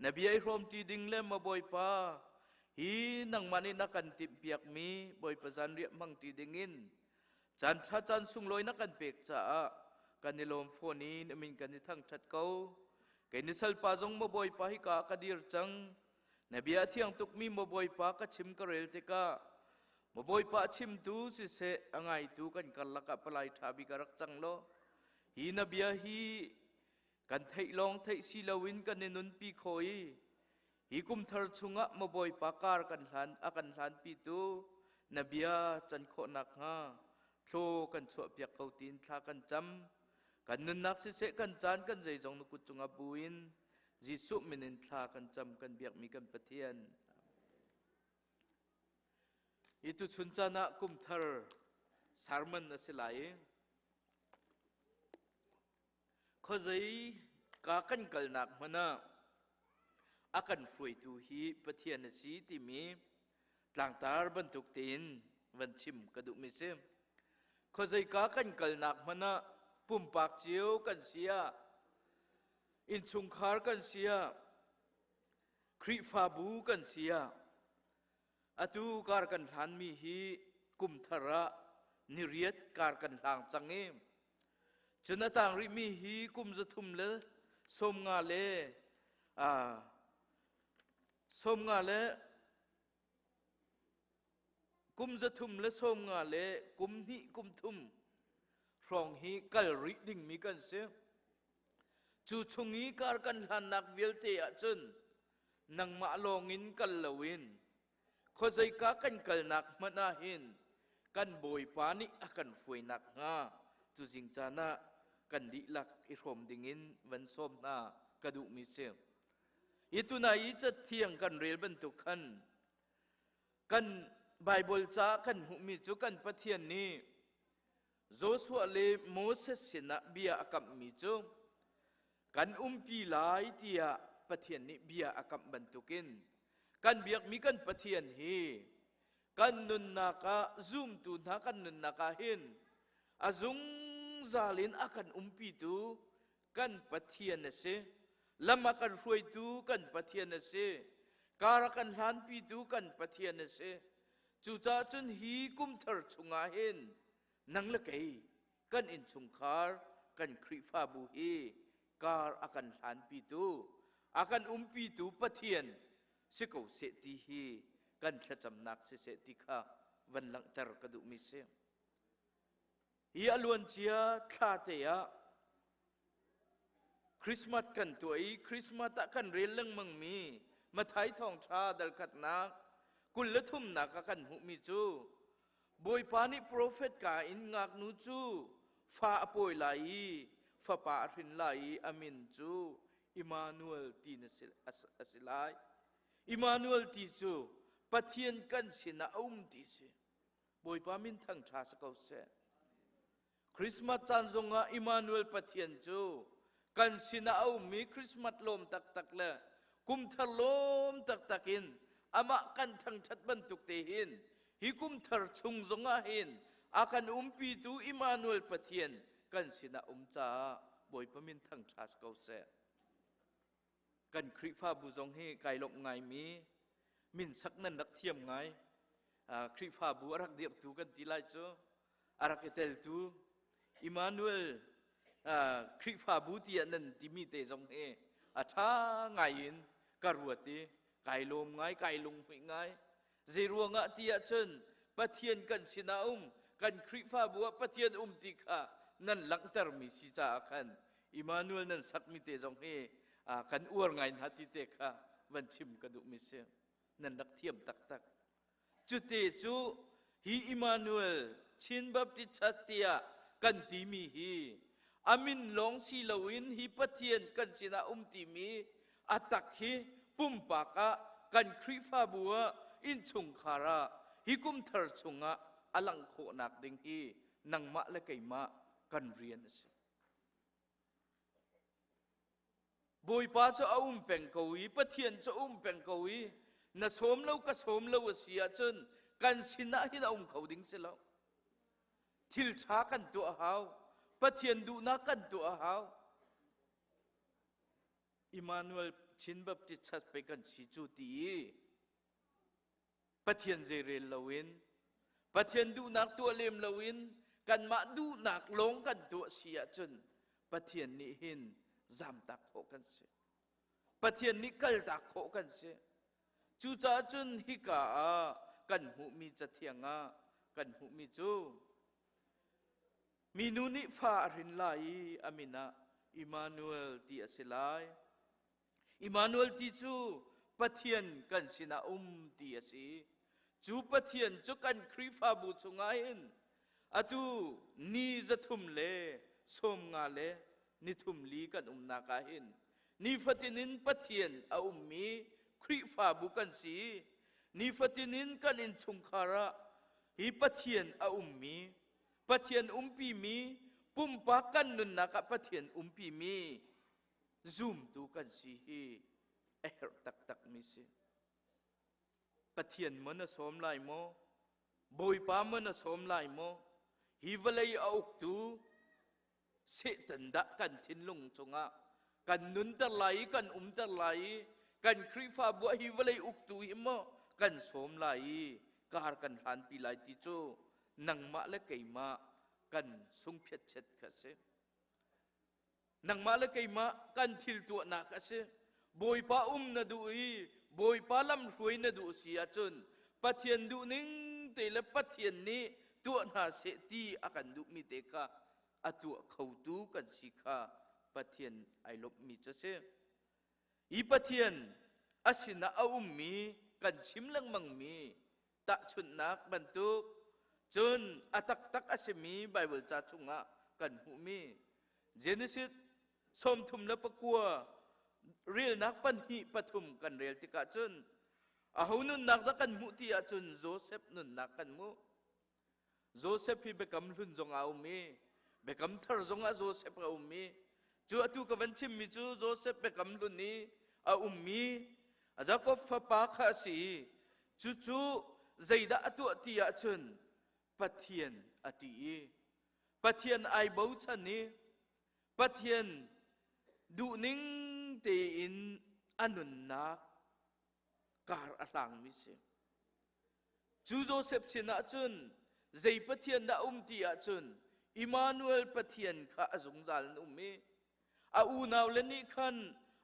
นเบียไอรมตีดิ่งเลมาบอยปาฮีนังมันนี่นักกันติเปียกมีบอยประจันเรียมังตีดิ่งอินจันทร์จันสุงลอยนักกันเปกจ้ากันนิลมโฟนีนมินกันนิทั้งชัดเก้าแกนิสัลปาจงมาบอยปาฮิกากระดิรจังนเบียเที่ยงตุกมีมาบอยปากระชิมกระเรลติกามาบอยปาชิมตูสิเสอังไงตูกันกันละกับปลายทาบิกรักจังโล hi na bia hi kan thei long thei si lawin kan nenun pi khoi hi kum thar chunga maboi pakar kan hlan pi tu na bia chan kho nak nga thlo kan chua piak kau tin thla kan cham kan nun nak se kan chan kan zai jong ku chunga buin jisu minin thla kan cham kan biak mi kan pathian itu chunchana kum thar sermon asilai khozai ka kan kal nak mana akan foi tu hi pathian si ti mi tlang tar bantuk tin van chim kadu mi se khozai ka kan kal nak mana pum pak chiu kan sia in chung khar kan sia khri fa bu kan sia atu kar kan hlan mi hi kum thara niriat kar kan hlang change chunatang ri mi hi kum zathum le som nga le kum zathum le som nga le kum hi kum thum rong hi kal ri ding mi kan se chu chungi kar kan hlan nak velte a chun nang ma longin kal lawin khozai ka kan kal nak mana hin kan boi pani akan foi nak nga tu jing chana kan di lak I rom dingin van som na kadu mi se itu na I chat thiang kan rel ban tu kan bible cha kan hu mi chu kan pathian ni Joshua le Moses sina bia akam mi chu kan pi lai tia pathian ni bia akam bantukin kan biak mi kan pathian hi kan nun naka zoom tu na kan nun naka hin azung zalin akan pi tu kan pathian na se lama kan ruai tu kan pathian na se kara kan hlan pi tu kan pathian na se chu cha chun hi kum thar chunga hin nang la kai kan in chung khar kan khri fa bu hi kar akan hlan pi tu akan pi tu pathian se ko se ti hi kan thacham nak se ti kha van lang tar kadu mi se hi alwan chia tha te ya Christmas kan tuai Christmas ta kan rel lang mang mi mathai thong tha dal khat nak kul la thum nak kan hu mi chu boi pani prophet ka in ngak nu chu fa apoi lai fa pa rin lai amin chu Emmanuel tin asilai Emmanuel ti chu pathian kan sina ti se boi pa min thang tha sakau se Christmas chan zonga Emmanuel pathian chu kan sina mi Christmas lom tak tak la kum thar lom tak takin ama kan thang that ban tuk te hin hi kum thar chung zonga hin akan pi tu Emmanuel pathian kan sina cha boi pa min thang tha sakau se kan khri fa bu zong he kai lok ngai mi min sak nan dak thiam ngai khri fa bu arak dir tu kan tilai chu arak etel tu Emmanuel khri fa bu ti nan ti mi te zong he atha ngai in karuati kai lom ngai kai lung hui ngai zeruanga ti a chen pathian kan sina kan khri fa bu pathian ti kha nan lang tar mi si cha khan Emmanuel nan sak mi te zong he kan uar ngai na ti te kha van chim kadu mi se nan dak thiam tak tak chu te chu hi Emmanuel chin baptist chatia kan ti mi hi amin long si lawin hi pathian kan sina ti mi atak hi pumpa ka kan khri fa bua in chung khara hi kum thar chunga alang kho nak ding hi nang ma la kai ma kan rian se boi pa cho peng kowi pathian cho peng kowi na som lo ka som lo sia chun kan sina hi na khau ding se lo thil tha kan tu hau pathian du na kan tu hau Emmanuel chin baptist chat pe kan si chu ti pathian zerel lawin pathian du nak tu lem lawin kan ma du nak long kan tu sia chun pathian ni hin zam tak kho kan se pathian ni kal tak kho kan se chu cha chun hi ka kan hu mi cha thianga kan hu mi chu มีนุนิฟ้ารินไลอามินะอิมานูเอลที่อาศัยอิมานูเอลที่จูปะเทียนกันสินาที่อาศัยจูปะเทียนจูกันคริฟาบุจุงไงอะตูนี่จะทุ่มเล่สมงาเล่นี่ทุ่มลีกันนักหินนี่ฟัตินินปะเทียนอามีคริฟาบุกันสีนี่ฟัตินินกันอินชุงคาระฮีปะเทียนอามีปะเทียนปีมีปุ่มปากันนุนนักปะเทียนปีมีซูมตูกันสีฮีตักมิสิปะเทียนมันสมไลโมบอยปามันสมไลโมฮิวเลยเอาอุกตูเสตันดะกันทินลุงจงะกันนุนตะไลกันตะไลกันคริฟาบัวฮิวเลยอุกตูฮิโมกันสมไลการกันหันปีไลติโจนังมาและไก่มากันสุงเพียดเช็ดกษนังมาและไก่มากันทิลตัวนักษบอยปานาดูอีบอยปาลำรวยนาดูเสียจนปะเทียนดูนิ่งแต่ละปะเทียนนี้ตัวนาเสตีอากันดูมิเตกะอตัวเขาดูกันสิกาปะเทียนไอลบมิจะเสอีปะเทียนอาศินะอามีกันชิมลังมังมีตะชุนนักบรรทุกจนอัตักอาศิมีไบเบิลจัดจุงะกันหูมีเจเนซิสสมทุมและปะกัวเรียลนักปันหิปฐุมกันเรียลติกาจนอาหูนุนนักตะกันมุติอาจนโจเซฟนุนนักกันมุโจเซฟพี่เบกัมลุนจงอาอุมีเบกัมทาร์จงอาโจเซฟอาอุมีจูอตุกวันชิมมิจูโจเซฟเบกัมลุนนี้อาอุมีอาจาก็ฟ้าปาข้าสีจูใจดาอตุติอาจนปะเทียนอติปะเทียนไอบ่าวชันนี้ปะเทียนดูนิ่งเตอินอนุนนักการอลังมิเสจูโจเซฟสินะจุนใจปะเทียนดาตีอาจุนอิมานูเอลปะเทียนข้าสงสารมีอาอูนาวเลนี่ขัน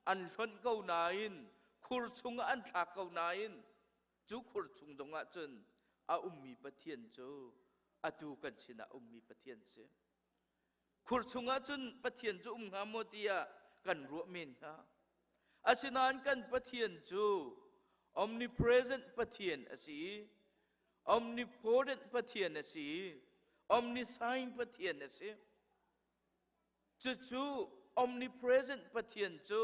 อันชนเก้านายินขุรชุงอันทักเก้านายินจูขุรชุงจงอาจุนอามีปะเทียนจูอาดูกันสินะมีปะเทียนเสขุรชุงอาจุนปะเทียนจูงามโมติยากันรัวเมนค่ะอาศินานกันปะเทียนจู omnipresent ปะเทียนอาศี omnipotent ปะเทียนอาศี omniscient ปะเทียนอาศีจู omnipresent ปะเทียนจู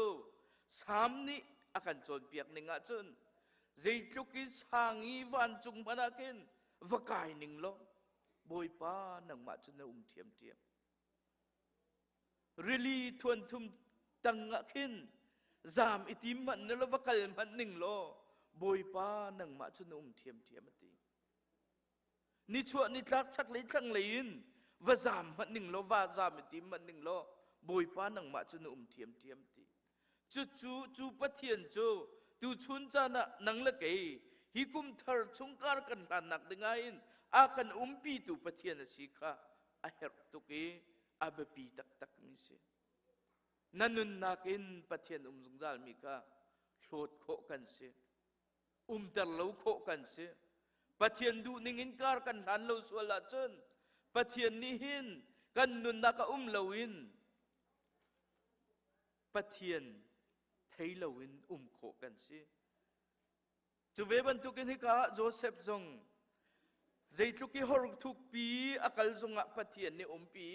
สามนี้อาการจนเปียกหนึ่งอาจนใจทุกิสหางีวันจุงพนักินวกายหนึ่งล้อบอยป้าหนังมาจนเทียมreally ทวนทุมตังกินจามอิติมันนลวกลมันหนึ่งล้อบอยป้าหนังมาจนเทียมตีนี่ชัวนี่ทักชักเลยทั้งเลยนว่าจามมันหนึ่งล้อว่าจามอิติมันหนึ่งล้อบอยป้าหนังมาจนเทียมตีจูปะเทียนจูตูชุนจานะนังละเกยฮิกุมทาร์ชงการกันหลานนักดึงไงอากันปีตูปะเทียนสิกาอาเฮรตุเกอาเบปีตักมิเสนันนุนนักินปะเทียนจงจาลมิกาโหดโคกันเสตะเลวโคกันเสปะเทียนดูนิงินการกันหลานเลวสวลาจนปะเทียนนิหินกันนุนนักเลวินปะเทียนเทเลวินโคกันสิจูเวบันทุกินฮิกาโจเซฟจงใจทุกีฮอร์ทุกปีอากาลจงปะเทียนนี่ปี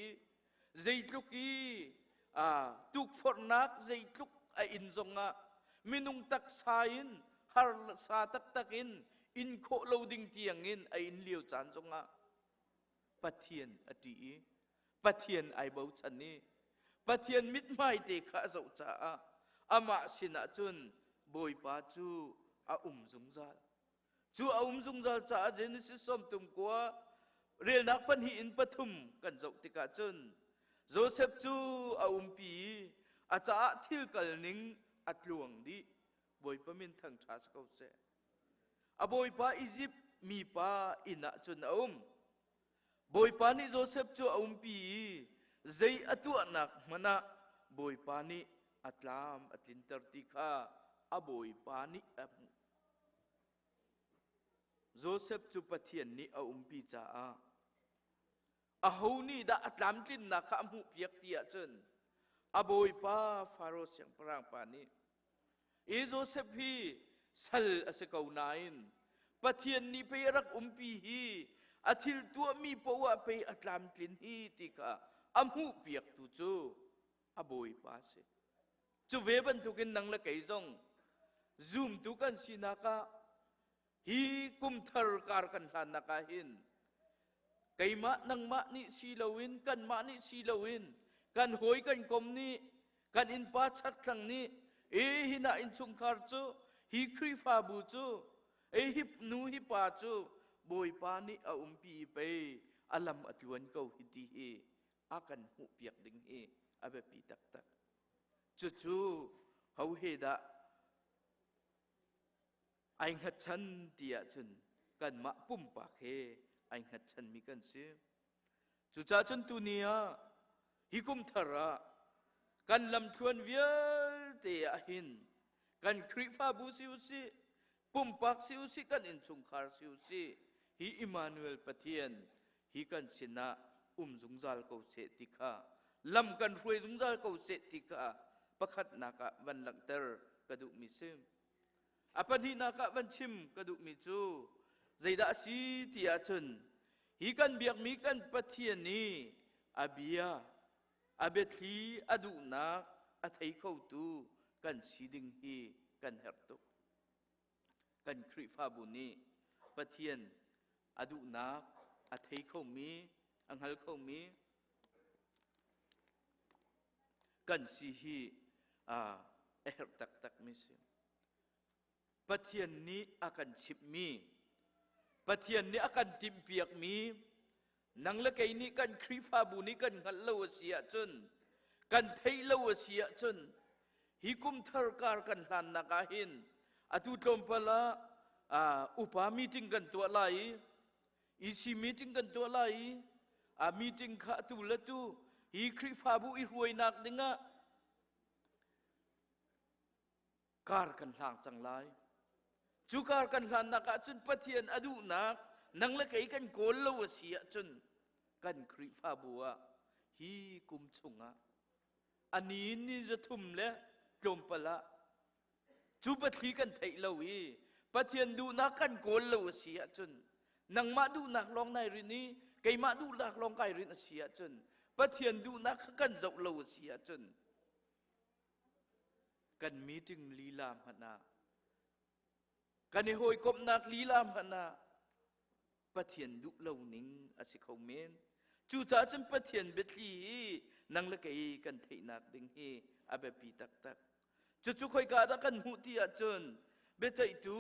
ใจทุกีทุกฝนนักใจทุกอินจงมินุงตักสายนฮาร์สาตักอินอินโคโลดิงเตียงอินอินเลียวจานจงปะเทียนอดีปะเทียนไอบ่าวชันนี่ปะเทียนมิดไม่เตะข้าสุจ้าอามาสินะจุนบอยป้าจูจงจาจูจงจาจ้าเจนิสิสมตุมกัวเรียนนักพันหินปฐุมกันจกติกาจุนโจเซฟจูปีอาจารย์ทิลกัลนิงอัดหลวงดีบอยป้ามินทั้งชาสกาวเซบอยป้าอียิปต์มีป้าอินะจุนบอยป้านี่โจเซฟจูปีใจอตัวนักมันนะบอยป้านี่อัตลามอัตลินเตอร์ติกาบอยป้านี่โจเซฟจูปะเทียนนี่ปีจ้า a ho ni da atlam tin na kha mu piak tia chen aboi pa faro siang parang pa ni e Joseph hi sal ase kau nain pathian ni pe rak umpi hi athil tua mi powa pe atlam tin hi tika amu piak tu chu aboi pa se chu ve ban tu kin nang la kai jong zoom tu kan sinaka hi kum thar kar kan hlan na ka hin kai ma nang ma ni silawin kan ma ni silawin kan hoi kan kom ni kan in pa chat thang ni e hina in chung khar chu hi khri fa bu chu e hip nu hi pa chu boi pa ni a umpi pe alam atluan ko hi ti hi akan hu piak ding hi abe pi tak tak chu chu hau he da ai nghat chan tia chun kan ma pum pa khe ai nghat chan mi kan se chu cha chun tu nia hi kum thara kan lam thuan vial te a hin kan khri fa bu siu si pum pak siu si kan in chung khar siu si hi Emmanuel Pathian hi kan sina zungjal ko se tikha lam kan ruai zungjal ko se tikha pakhat naka van langter kadu mi sim apan hi naka van chim kadu mi chu zaida si tia chun hi kan biak mi kan Pathian ni abia abethi adu na athei kho tu kan siding hi kan hertu kan khri fa bu ni Pathian adu na athei kho mi anghal kho mi kan si hi her tak tak mi si Pathian ni akan chip mi Pathian ni akan timpiak mi nang la kai ni kan khri fa bu ni kan ngal lo sia chun kan thei lo sia chun hi kum thar kar kan hlan na ka hin atu tlom pala upa meeting kan to lai isi meeting kan to lai a meeting kha tu la tu hi khri fa bu I ruai nak dinga kar kan hlang chang lai chu kar kan hlan na ka chun Pathian adu nak nang la kai kan kol lo sia chun kan khri fa bua hi kum chunga ani ni za thum le tlom pala chu pathi kan thei lo hi Pathian du na kan kol lo sia chun nang ma du nak long nai ri ni kai ma du nak long kai rin sia chun Pathian du na kan zau lo sia chun kan meeting li lam hana kan hoi kop nak li lam hana Pathian du lo ning asi khau men chu cha chun Pathian betli nang la kai kan thei nak ding hi abe pi tak tak chu chu khoi ka da kan hu ti a chun be chai tu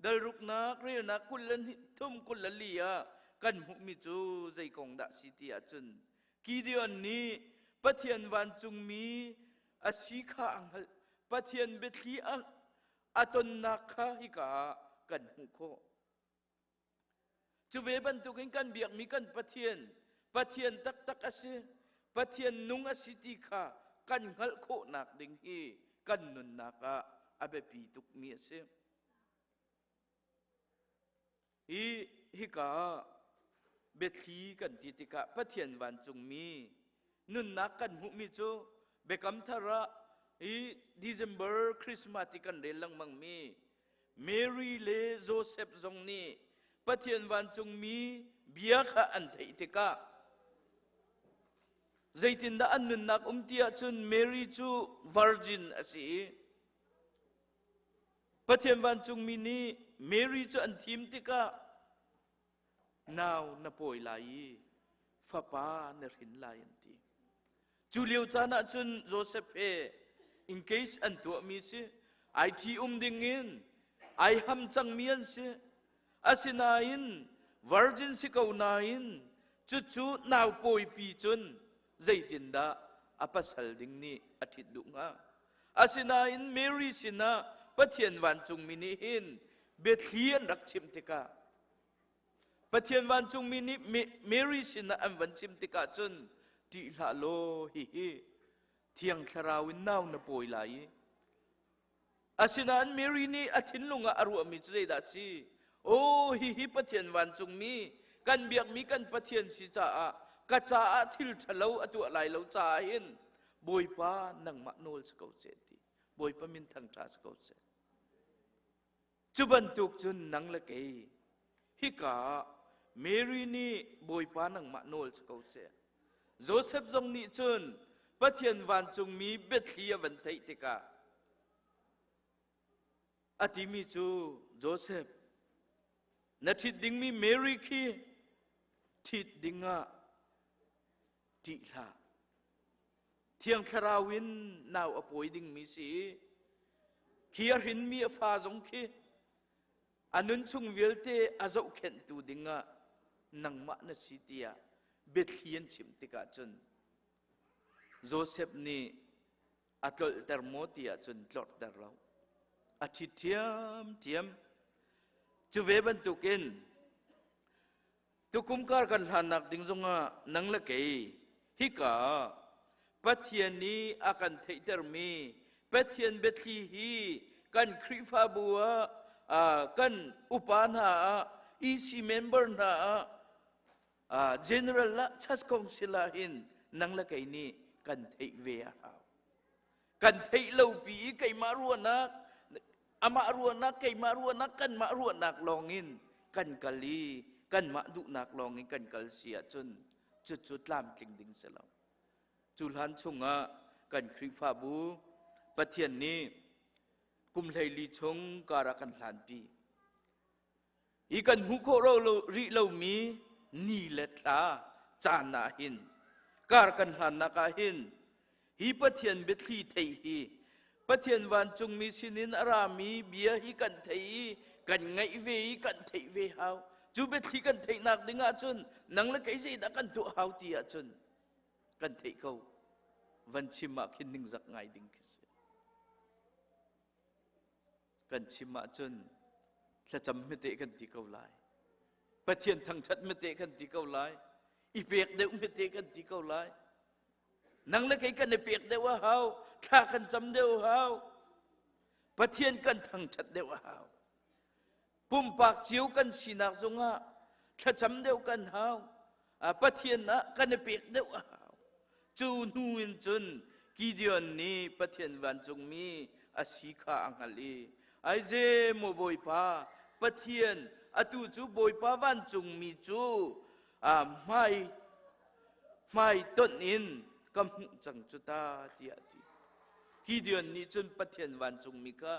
dal ruk nak re nak kulan thum kulalia kan hu mi chu zai kong da si ti a chun Gideon ni Pathian wan chung mi asi kha anghal Pathian betli ang aton nakha hi ka kan hu ko chu ve ban tu kan biak mi kan Pathian tak tak ase Pathian nung asiti kha kan ngal kho nak ding hi kan nun naka abe pi tuk mi ase hi ka betli kan titika Pathian wan chung mi nun nak kan hu mi chu bekam thara December Christmas ti kan relang mang mi Mary le Joseph zong ni Pathian wan chung mi bia kha an thei tika zaitin da an nun nak tia chun Mary chu virgin asi Pathian wan chung mi ni Mary chu an thim tika now na poi lai fa pa na rin lai anti Julio chana chun Joseph he in case an tu mi si ai thi dingin ai ham chang mian si asinain virgin si kau nain chu chu naw poi pi chun zaitin da apasal ding ni athit du nga asinain Mary sina Pathian wan chung mi ni hin bethian rak chim tika Pathian wan chung mi ni Mary sina am wan chim tika chun ti la lo hi thiang tharawin naw na poi lai asinan Mary ni athin lunga aru mi chei da si o hi Pathian wan chung mi kan biak mi kan Pathian si cha กะจ้าทิลทะเลาตัวไหลเลาจ้าหินบอยป้านังมะโนลสกาวเจตีบอยป้ามินทังจ้าสกาวเจจุบันตุกจุนนังละเกยฮิกาเมรีนี่บอยป้านังมะโนลสกาวเจโจเซฟจงนี่จุนปะเทียนวันจงมีเบ็ดเลียวันไทติกาอาทิมีจูโจเซฟนาทิดดิ้งมีเมรีคีทิดดิ้งะติลาเที่ยงคราวินนาวอปวยดิ้งมีสีเขียหินมีฟ้าจงคีอันนั้นชุงเวลเตอาจะเข็นตูดิ้งะนังมะนสิเตียเบ็ดเลียนชิมติกาจนโจเซฟนี่อัตลเตอร์โมติอาจนตลอดเดาเราอาทิตย์เทียมจูเวบันตุกินตุกุมการกันหานักดิ้งจงะนังละเกยฮิกาปัทเทียนนี้อาการเทเตอร์มีปัทเทียนเบตลีฮีกันคริฟาบัวกันอุปานาอีซีเมมเบอร์นาgeneral ละชัสกงศิลาหินนังละเกยนี้กันเทเวียกันเทเลวปีไกมารัวนักอามารัวนักไกมารัวนักกันมารัวนักลองอินกันกะลีกันมาดุนักลองอินกันกะเสียจนจุดลามจริงดิ่งเสลาจุลหันชงะกันคริฟาบูปะเทียนนี้กุมไลลีชงการะกันหลานปีอีกันหุโคโรริเลวมีนี่เลตาจานาหินการกันหลานนักหินฮีปะเทียนเบตลีเทฮีปะเทียนวันจงมีสินินอารามีเบียฮีกันเทยกันไงเวกันเทเวฮาวจูเบตลีกันเทนักดิ่งอาจุนนังละไกสิดักกันตัวฮาวตีอาจุนกันเทเขาวันชิมะคินนิ่งจักไงดิ่งคิสกันชิมะจุนจะจำไม่เตะกันตีเขาไล่ปะเทียนทั้งชัดไม่เตะกันตีเขาไล่อีเปียกเดวไม่เตะกันตีเขาไล่นังละไกกันในเปียกเดวฮาวถ้ากันจำเดวฮาวปะเทียนกันทั้งชัดเดวฮาวปุ่มปากจิ๋วกันสีนักจงะถ้าจำเดวกันฮาวปะเทียนนะกันในเปียกเดวฮาวจูนูอินจุนกิเดียนนี้ปะเทียนวันจงมีอาศิขาอังฮัลีไอเจโมบอยปาปะเทียนอตุจูบอยปาวันจงมีจูไม่ต้นอินกำหุจังจุตาเตียตีกิเดียนนี้จุนปะเทียนวันจงมีก็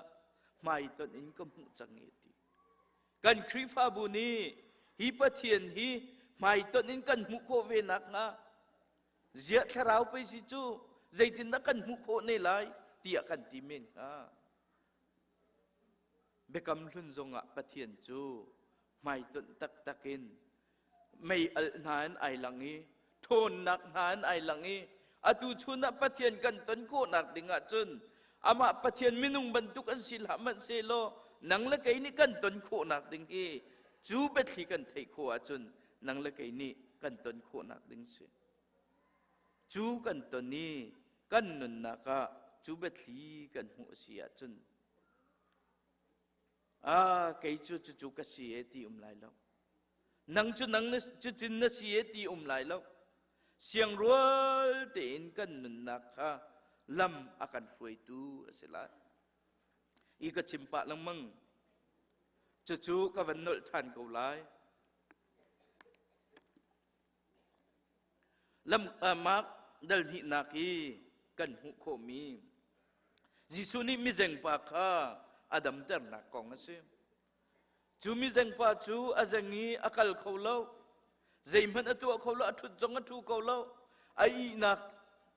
ไม่ต้นอินกำหุจังเอตีกันคริฟาบุนีฮีปะเทียนฮีไม่ต้นอินกันมุโคเวนักนะเจียทราวไปสิจูใจตินนักกันมุโคในไลเตียกันตีเมนนะเบกำลุนจงะปะเทียนจูไม่ต้นตักอินไม่อัลนานไอหลังนี้โทนนักนานไอหลังนี้อตุชุนปะเทียนกันต้นโคนักดิ่งจุนอามาปะเทียนมินุงบรรทุกอันสิลามันเซโลนังละไกนี่กันต้นโคนักดิ่งฮีจูเบตลีกันไทโคอาจุนนังละไกนี่กันต้นโคนักดิ่งเซจูกันต้นนี้กันนุนนักจูเบตลีกันหัวเสียจุนไกจูก็เสียตีไลแล้วนังจุนังจุจินน่ะเสียตีไลแล้วเสียงรัวเต็นกันนุนนักลำอาการฟวยตูเสละอีกชิมปะลังมังจูก็วันนลทันกูไลลำมักดัลหินักีกันหุโคมีจิสุนี่มิเซงปะข้าอดัมเตอร์นักกองเสียจูมิเซงปะจูอาจังงี้อากาลเขาเล่าใจมันอตัวเขาเล่าทุจงอทุเขาเล่าไอ้นัก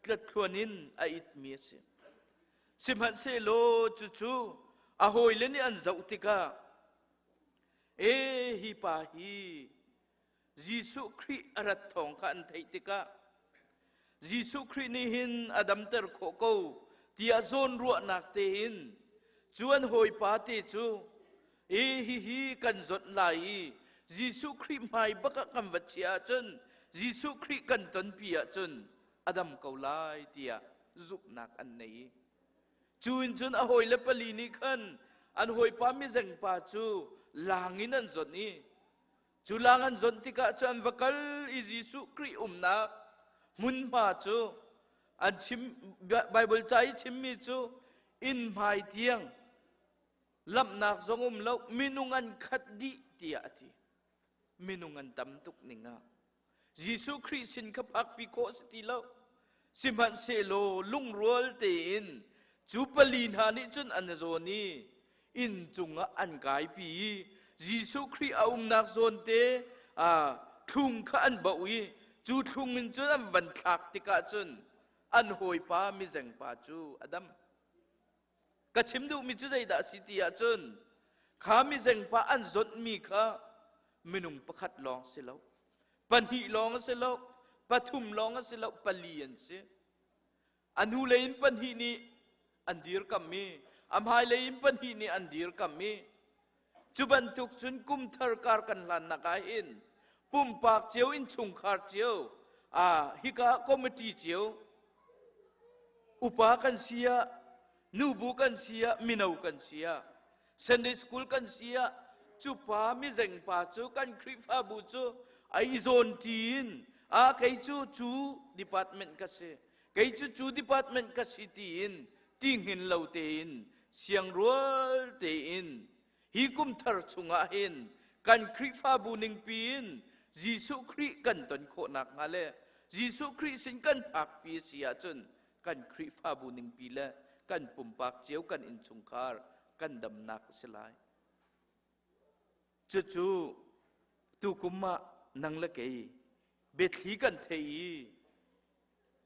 กระทวนินไอ้อิดเมียเสียสิมันเซโลจูอาหอยเลนี่อันเจ้าติกาฮิปาฮียิสุคริอารัตทองขันไทติกายิสุครินี่หินอดัมเตอร์โคโกที่อาโซนรัวนักเตหินจวนหอยปาติจูฮิกันจดไหลยิสุคริไม่บักกันวัชยาจนยิสุคริกันต้นปียจนอดัมเกาไลเตียจุกนักอันนี้จูนจนอหอยเลปลีนี่ขันอันหอยปามิจังปาจูลางินันจดนี้ chulangan zon tika chan vakal i Jesu Kri na mun ma chu an chim Bible chai chim mi chu in mai tiang lam nak zong lo minungan khat di tia ti minungan tam tuk ninga Jesu Kri sin kapak pi ko sti lo simhan se lo lung rual te in chu palin ha ni chun an zo ni in chunga an kai pi Jesu Kri nak zon te thung kha an bawi chu thung in chun an van thak tika chun an hoi pa mi zeng pa chu adam ka chim du mi chu dai da sitia chun kha mi zeng pa an zot mi kha minung pakhat long se lo pan hi long se lo pathum long se lo palian se anu lein pan hi ni andir kam mi amhai lein pan hi ni andir kam mi chuban tuk chun kum thar kar kan lan na ka hin pum pak cheu in chung khar cheu hi ka committee cheu upa kan sia nubu kan sia minau kan sia Sunday school kan sia chupa mi zeng pa chu kan krifa bu chu ai zon tin kai chu department ka se kai chu department ka si tin ting hin lo te in siang rual te in hi kum thar chunga hin kan krifa bu ning pin Jesu Kri kan ton kho nak ngale Jesu Kri sin kan phak pi sia chun kan krifa bu ning pi le kan pumpak cheu kan in chungkar kan dam nak selai chu tu kuma nang la kei bethi kan thei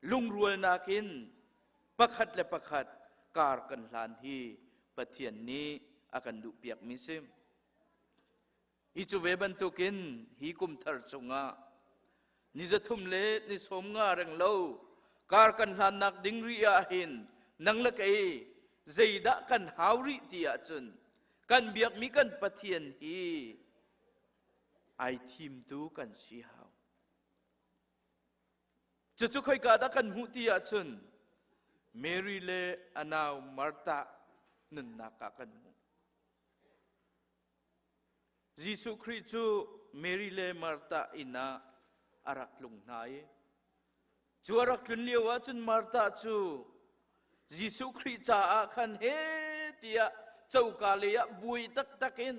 lung rual nakin pakhat le pakhat kar kan hlan hi pathian ni akan du piak mi sim i chu ve ban tukin hi kum thar chunga ni zathum le ni som nga reng lo kar kan hlan nak ding ri a hin nang la kei zeida kan hauri tia chun kan biak mi kan pathian hi ai thim tu kan si hau chu khoi ka da kan hu tia chun Mary le anaw Martha nun naka kan hu Jesu Christ chu Mary le Martha ina arak lung nai chu arak lun liwa chun Martha chu Jesu Christ cha khan he tia chauka le ya bui tak takin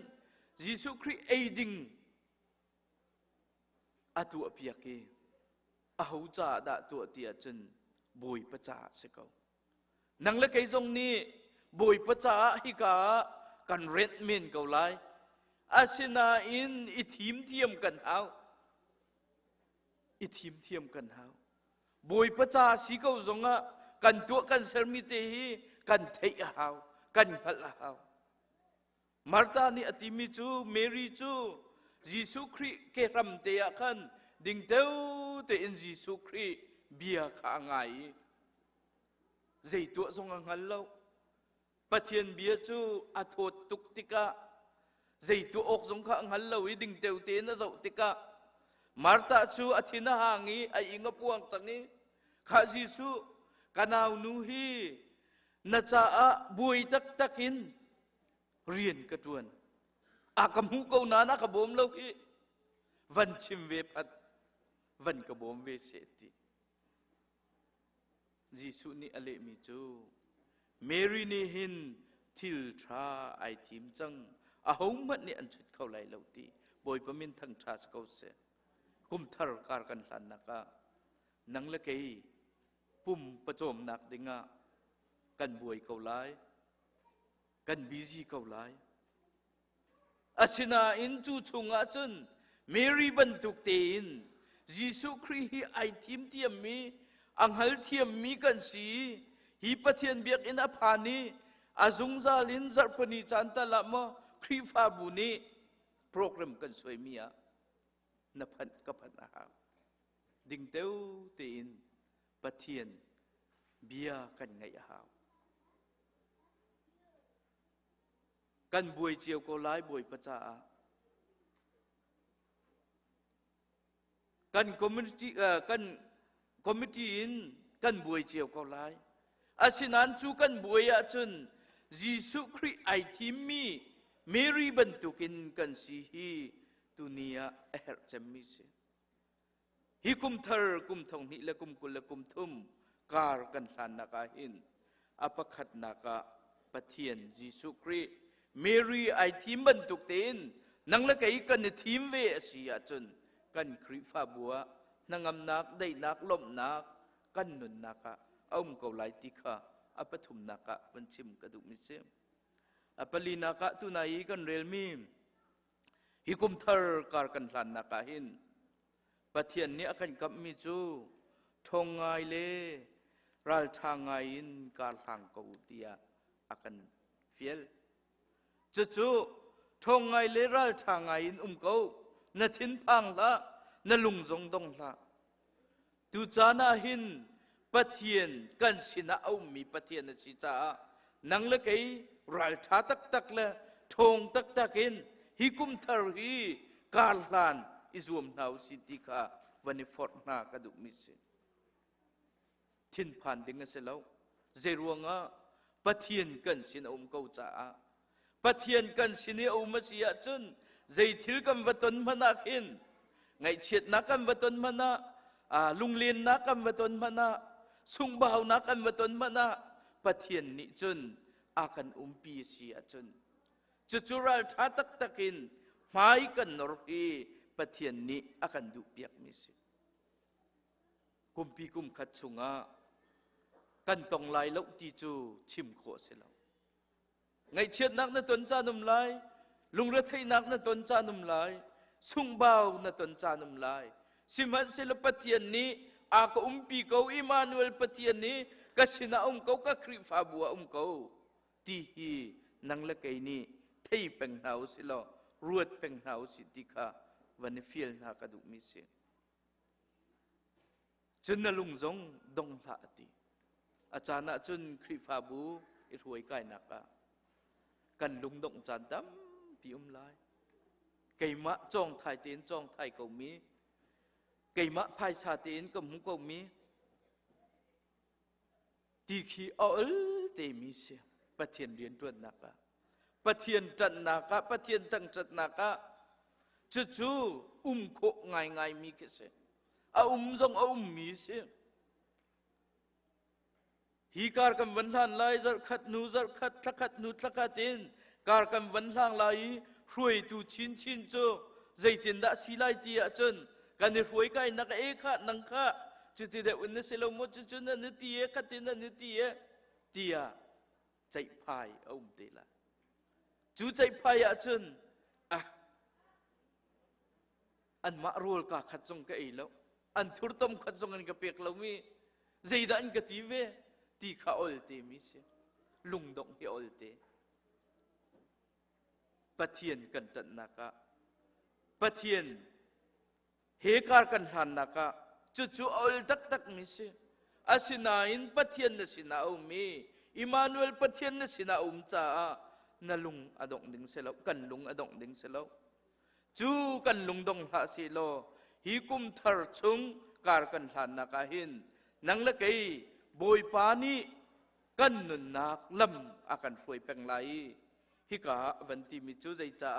Jesu Christ aiding atu apiake ahu cha da tu tia chun bui pa cha se ko nang le kai jong ni bui pa cha hi ka kan rent min ko lai asina in ithim thiam kan hau ithim thiam kan hau bui pa cha si ko zonga kan tu kan sermi te hi kan thei hau kan hal hau Martha ni atimi chu Mary chu Jesu Christ ke ram te akan ding teu te in Jesu Christ bia kha ngai zei tu zong ngal lo pathian bia chu athot tuk tika zei tu ok zong kha ngal lo i ding teu te na zo tika Martha chu athina hangi ai inga puang changi kha Jesu kanau nu hi na cha a bui tak takin rian ka tuan kam hu ko na ka bom lo hi van chim ve phat van ka bom ve se ti Jesu ni ale mi chu Mary ni hin thil tha ai thim chang a hom mat ni an chut khau lai lo ti boi pamin thang tha ko se kum thar kar kan hlan naka nang la kei pum pachom nak dinga kan boi ko lai kan busy ko lai asina in chu chunga chun Mary ban tuk tein Jesu Christ hi ai thim tiam mi anghal thiam mi kan si hi pathian biak in aphani azung zalin zarpani chanta lama khrifa buni program kan soi mia na phan ka phan a ding teu tein pathian bia kan ngai ha kan buai chiều ko lai buai pacha kan committee in kan buai chiều ko lai asinan chu kan buai a chun Jesu Christ ai thim mi Mary ban tukin kan si hi tu nia er chami se hi kum thar kum thong ni le kum kul le kum thum kar kan hlan na ka hin apakhat na ka pathian Jesu Christ Mary ai thim ban tuk tin nang la kai kan ni thim ve asia chun kan khri fa bua nangam nak dei nak lom nak kan nun naka ông cầu lại tikha apathum naka panchim kaduk misem apali naka tu nai kan relmi hikum thar kar kan hlan naka hin pathian ni akan kap mi chu thongai le ral thangai in kar hang ko tia akan fiel chu thongai le ral thangai in ko na thin phang la na lung zong dong la tu chana hin pathian kan sina au mi pathian si cha nang le kai ral tha tak tak le thong tak takin hi kum thar hi kal hlan izum nau siti kha vani fort na ka du mi se thin phan ding se lo zeruanga pathian kan sin ko cha pathian kan sin au ma sia chun zai thil kam vaton mana khin ngai chiat na kam vaton mana lunglin na kam vaton mana sung bao na kan vaton mana pathian ni chun akan umpi sia chun chuchural tha tak takin mai kan nor hi pathian ni akan du piak mi si kumpi kum khat chunga kan tong lai lo ti chu chim kho se lo ngai chiat nak na ton cha num lai lungra thei nak na ton cha num lai sung bao na ton cha num lai simhan se lo pathian ni a ko umpi ko Emmanuel pathian ni kasina ko ka khri fa bua ko ti hi nang la kai ni thei peng hau si lo ruat peng hau si ti kha van fiel na ka du mi se chun na lung zong dong la ti achana chun khri fa bu i ruai kai na ka kan lung dong chan dam pi lai kai ma chong thai tin chong thai ko mi cây mã phai sa tin cầm hung cầu mi tì khi ol tê mi se pathian rian tuan naka pathian tan naka pathian tang chat naka chu kho ngai mi ke se zong mi se hi kar kam van hlan lai zar khat thakat nu thakatin kar kam van hlang lai ruai tu chin chu zaitin da silai ti a chun kan ni foi kai nak e kha nang kha chuti de un se lo mo chu na ni ti e khatin na ni ti e tia chai phai te la chu chai phai a chun an ma rol ka khat chong ka e lo an thur tom khat chong an ka pek lo mi zeida an ka ti ve ti kha ol te mi se lung dong hi ol te pathian kan tan na ka pathian hekar kan hlan naka chu ol tak mi se asinain pathian na sina mi Emmanuel pathian na sina cha na lung adong ding se lo kan lung adong ding se lo chu kan lung dong ha si lo hi kum thar chung kar kan hlan naka hin nang la kai boi pa ni kan nun nak lam akan foi peng lai hi ka vanti mi chu zai cha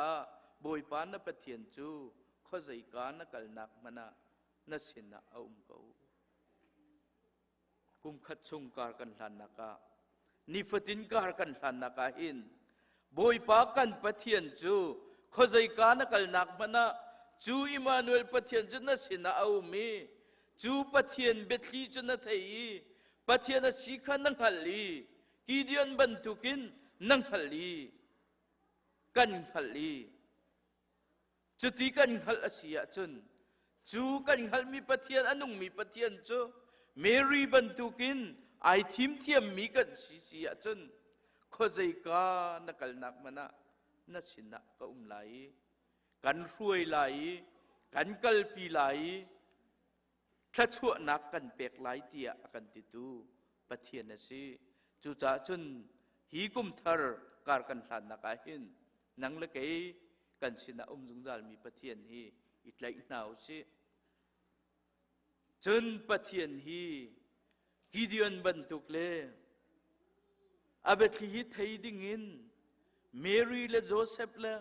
boi pa na pathian chu kho zai ka na kal nak mana na sina ko kum khat chung kar kan hlan naka ni fatin kar kan hlan naka hin boi pa kan pathian chu kho zai ka na kal nak mana chu Emmanuel pathian chu na sina mi chu pathian betli chu na thei pathian a si kha nang hali Gideon bantukin nang hali kan hali chuti kan hal asia chun chu kan hal mi pathian anung mi pathian chu Mary bantukin ai thim thiam mi kan si sia chun kho zai ka nakal nak mana na sina ka lai kan ruai lai kan kal pi lai tha chu nak kan pek lai tia kan ti tu pathian asi chu cha chun hi kum thar kar kan hlan na ka hin nang la kai kan sina zungjal mi pathian hi itlai nau si chun pathian hi Gideon bantuk le abetli hi thei ding in Mary le Joseph le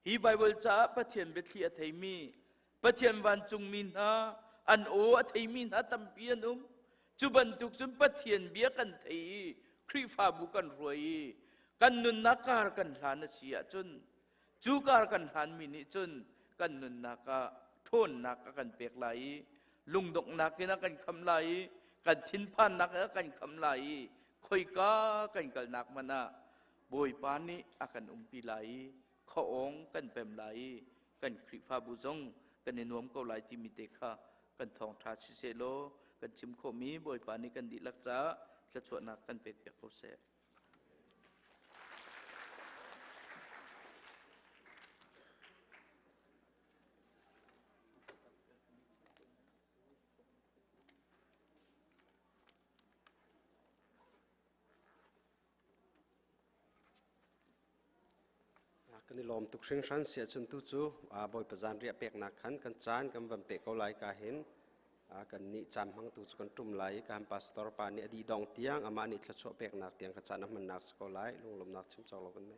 hi Bible cha pathian bethi athaimi pathian van chung min ha an o athaimi na tampian chu ban tuk chun pathian bia kan thei khri fa bu kan roi kan nun nakar kan hlan sia chun chu kar kan hlan mi ni chun kan nun naka thon nak kan pek lai lung dok nak na kan kham lai kan thin phan nak kan kham lai khoi ka kan kal nak mana boi pani akan umpi lai kho ong kan pem lai kan khri fa bu jong kan enom ko lai ti mi te kha kan thong tha chi se lo kan chim kho mi boi pani kan di lak cha tla chwa nak kan pek pek ko se kan ni lom tuk sing san sia chun tu chu boi pazan ria pek na khan kan chan kam vam pe ko lai ka hin kan ni cham hang tu chu kan tum lai kan pastor pa ni adi dong tiang ama ni thla cho pek nak tiang ka chan man nak ko lai lung lom nak chim chaw lo kan me